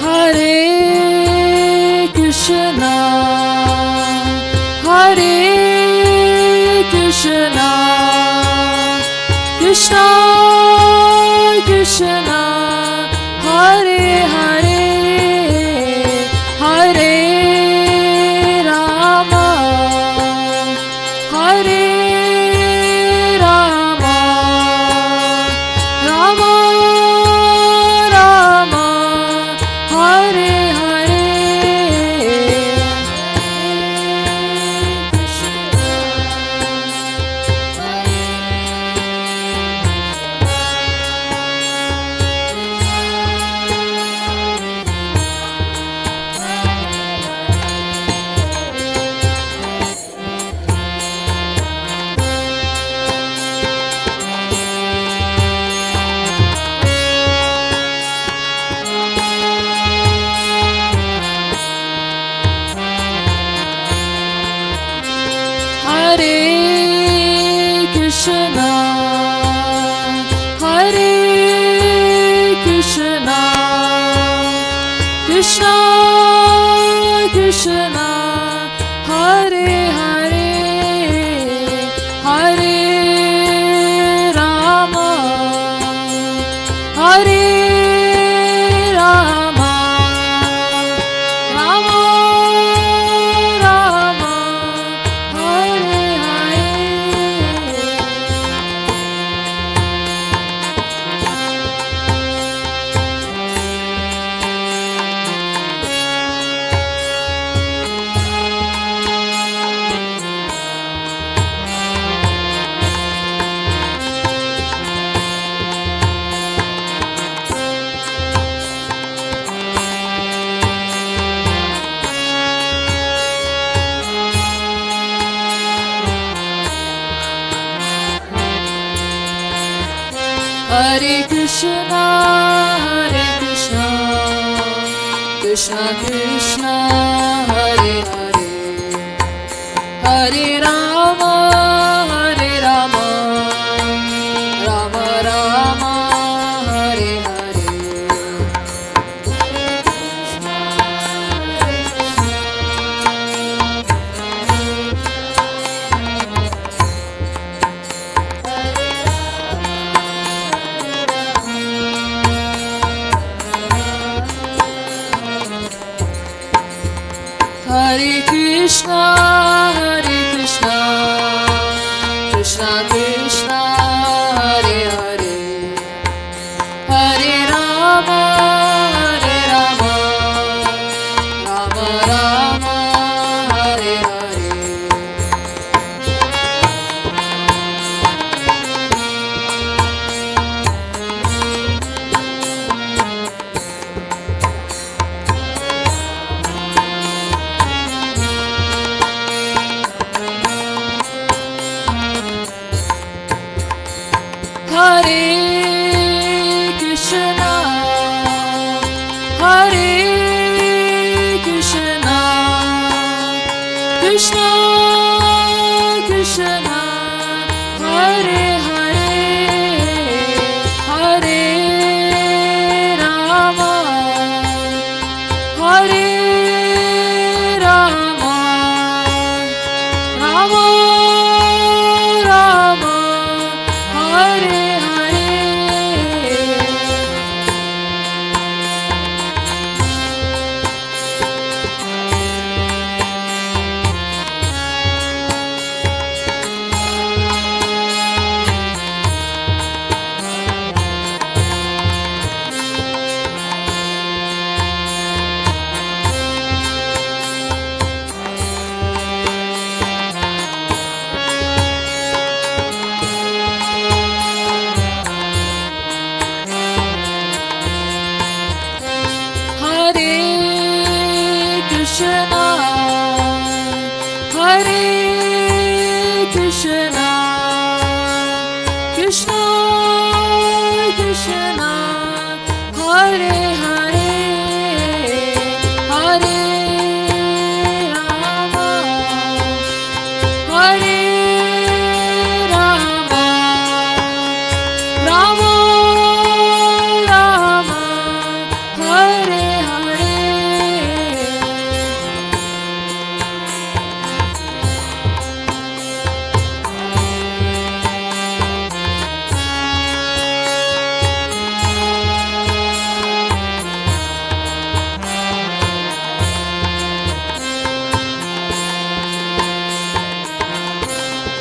Hare Krishna, Hare Krishna, Krishna Krishna, Hare Hare, Hare Rama, Hare Rama, Rama Rama, Hare Hare. Hare Krishna, Hare Krishna, Krishna Krishna, Hare Hare, Hare Rama, Hare Rama, Rama Rama, Hare Hare. Hare Krishna, Krishna Krishna Hare Hare Hare Rama Hare Rama Rama Rama Hare Hare Hare Krishna, Hare Krishna, Krishna Krishna, Hare Hare, Hare Rama, Hare Rama, Rama Rama, Hare Hare. Hare Krishna, Hare Krishna, Krishna Krishna, Hare Hare, Hare Rama, Hare Rama,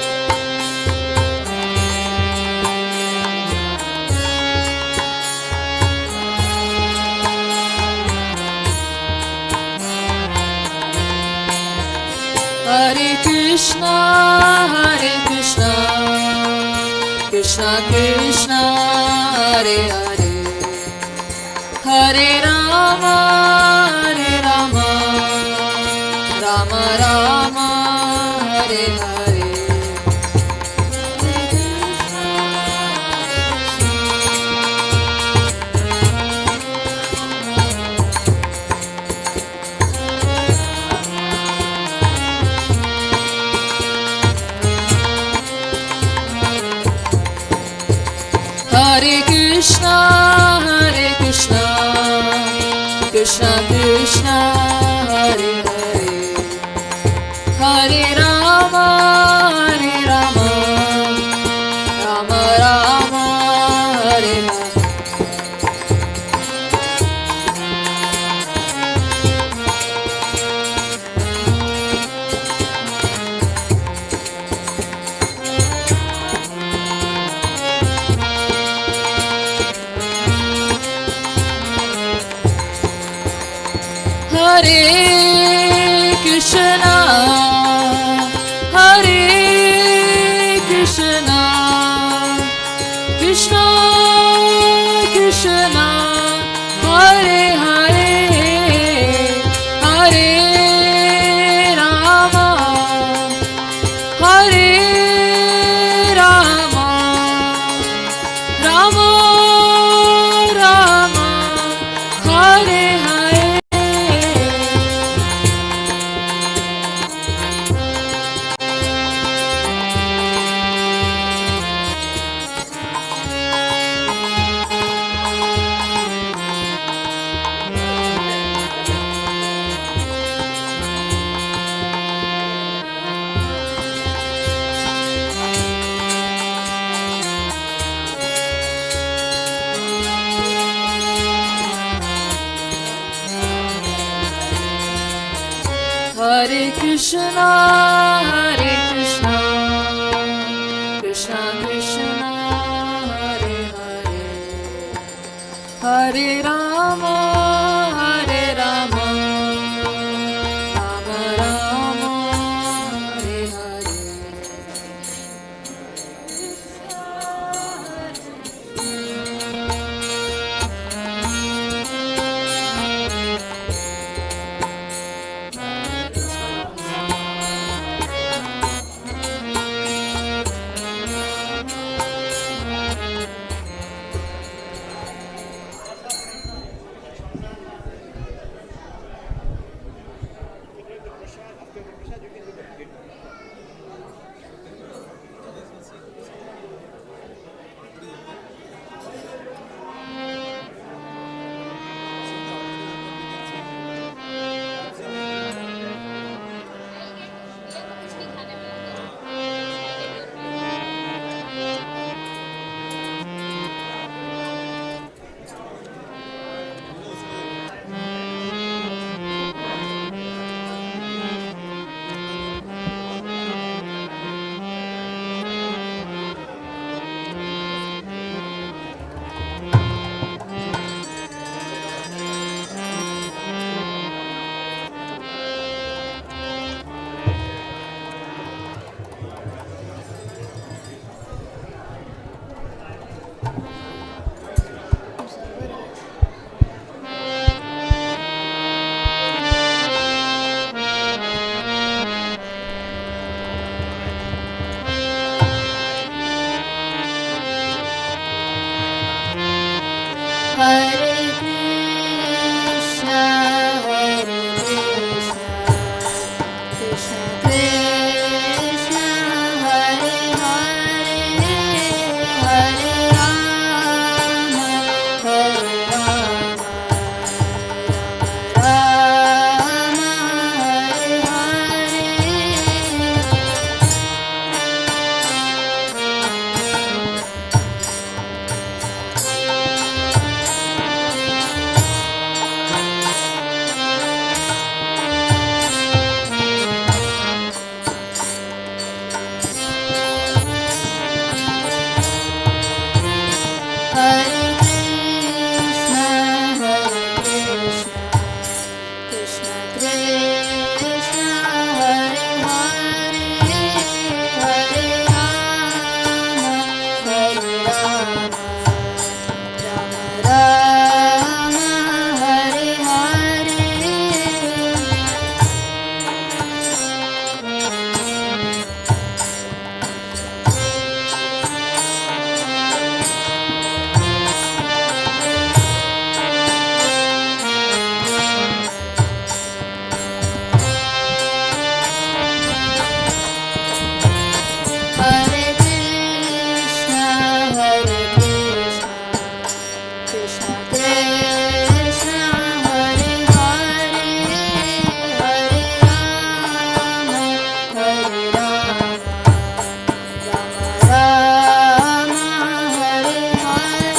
Rama Rama, Hare Krishna, Hare Krishna, Krishna Krishna, Hare Hare, Hare Rama, Hare Rama, Rama Rama, Hare Hare. Hare Krishna, Hare Krishna, Krishna Krishna, Hare Hare, Hare Rama, Hare Rama, Rama Rama, Hare Hare. Hare Krishna, Hare Krishna, Krishna Krishna, Hare Hare, Hare Rama, Hare Rama, Rama Rama, Hare Hare. Hare Krishna, Hare Krishna, Krishna Krishna, Hare Hare, Hare Rama, Hare Rama, Rama Rama, Hare Hare. Hare Krishna, Hare Krishna, Krishna Krishna, Hare Hare, Hare Rama, Hare Rama, Rama Hare Hare Krishna, Hare Krishna, Krishna Krishna, Hare Hare, Hare Rama, Hare Rama, Rama Rama, Hare Hare. Hare Krishna, Hare Krishna, Krishna Krishna, Hare Hare, Hare Rama, Hare Rama, Rama Rama, Hare Hare.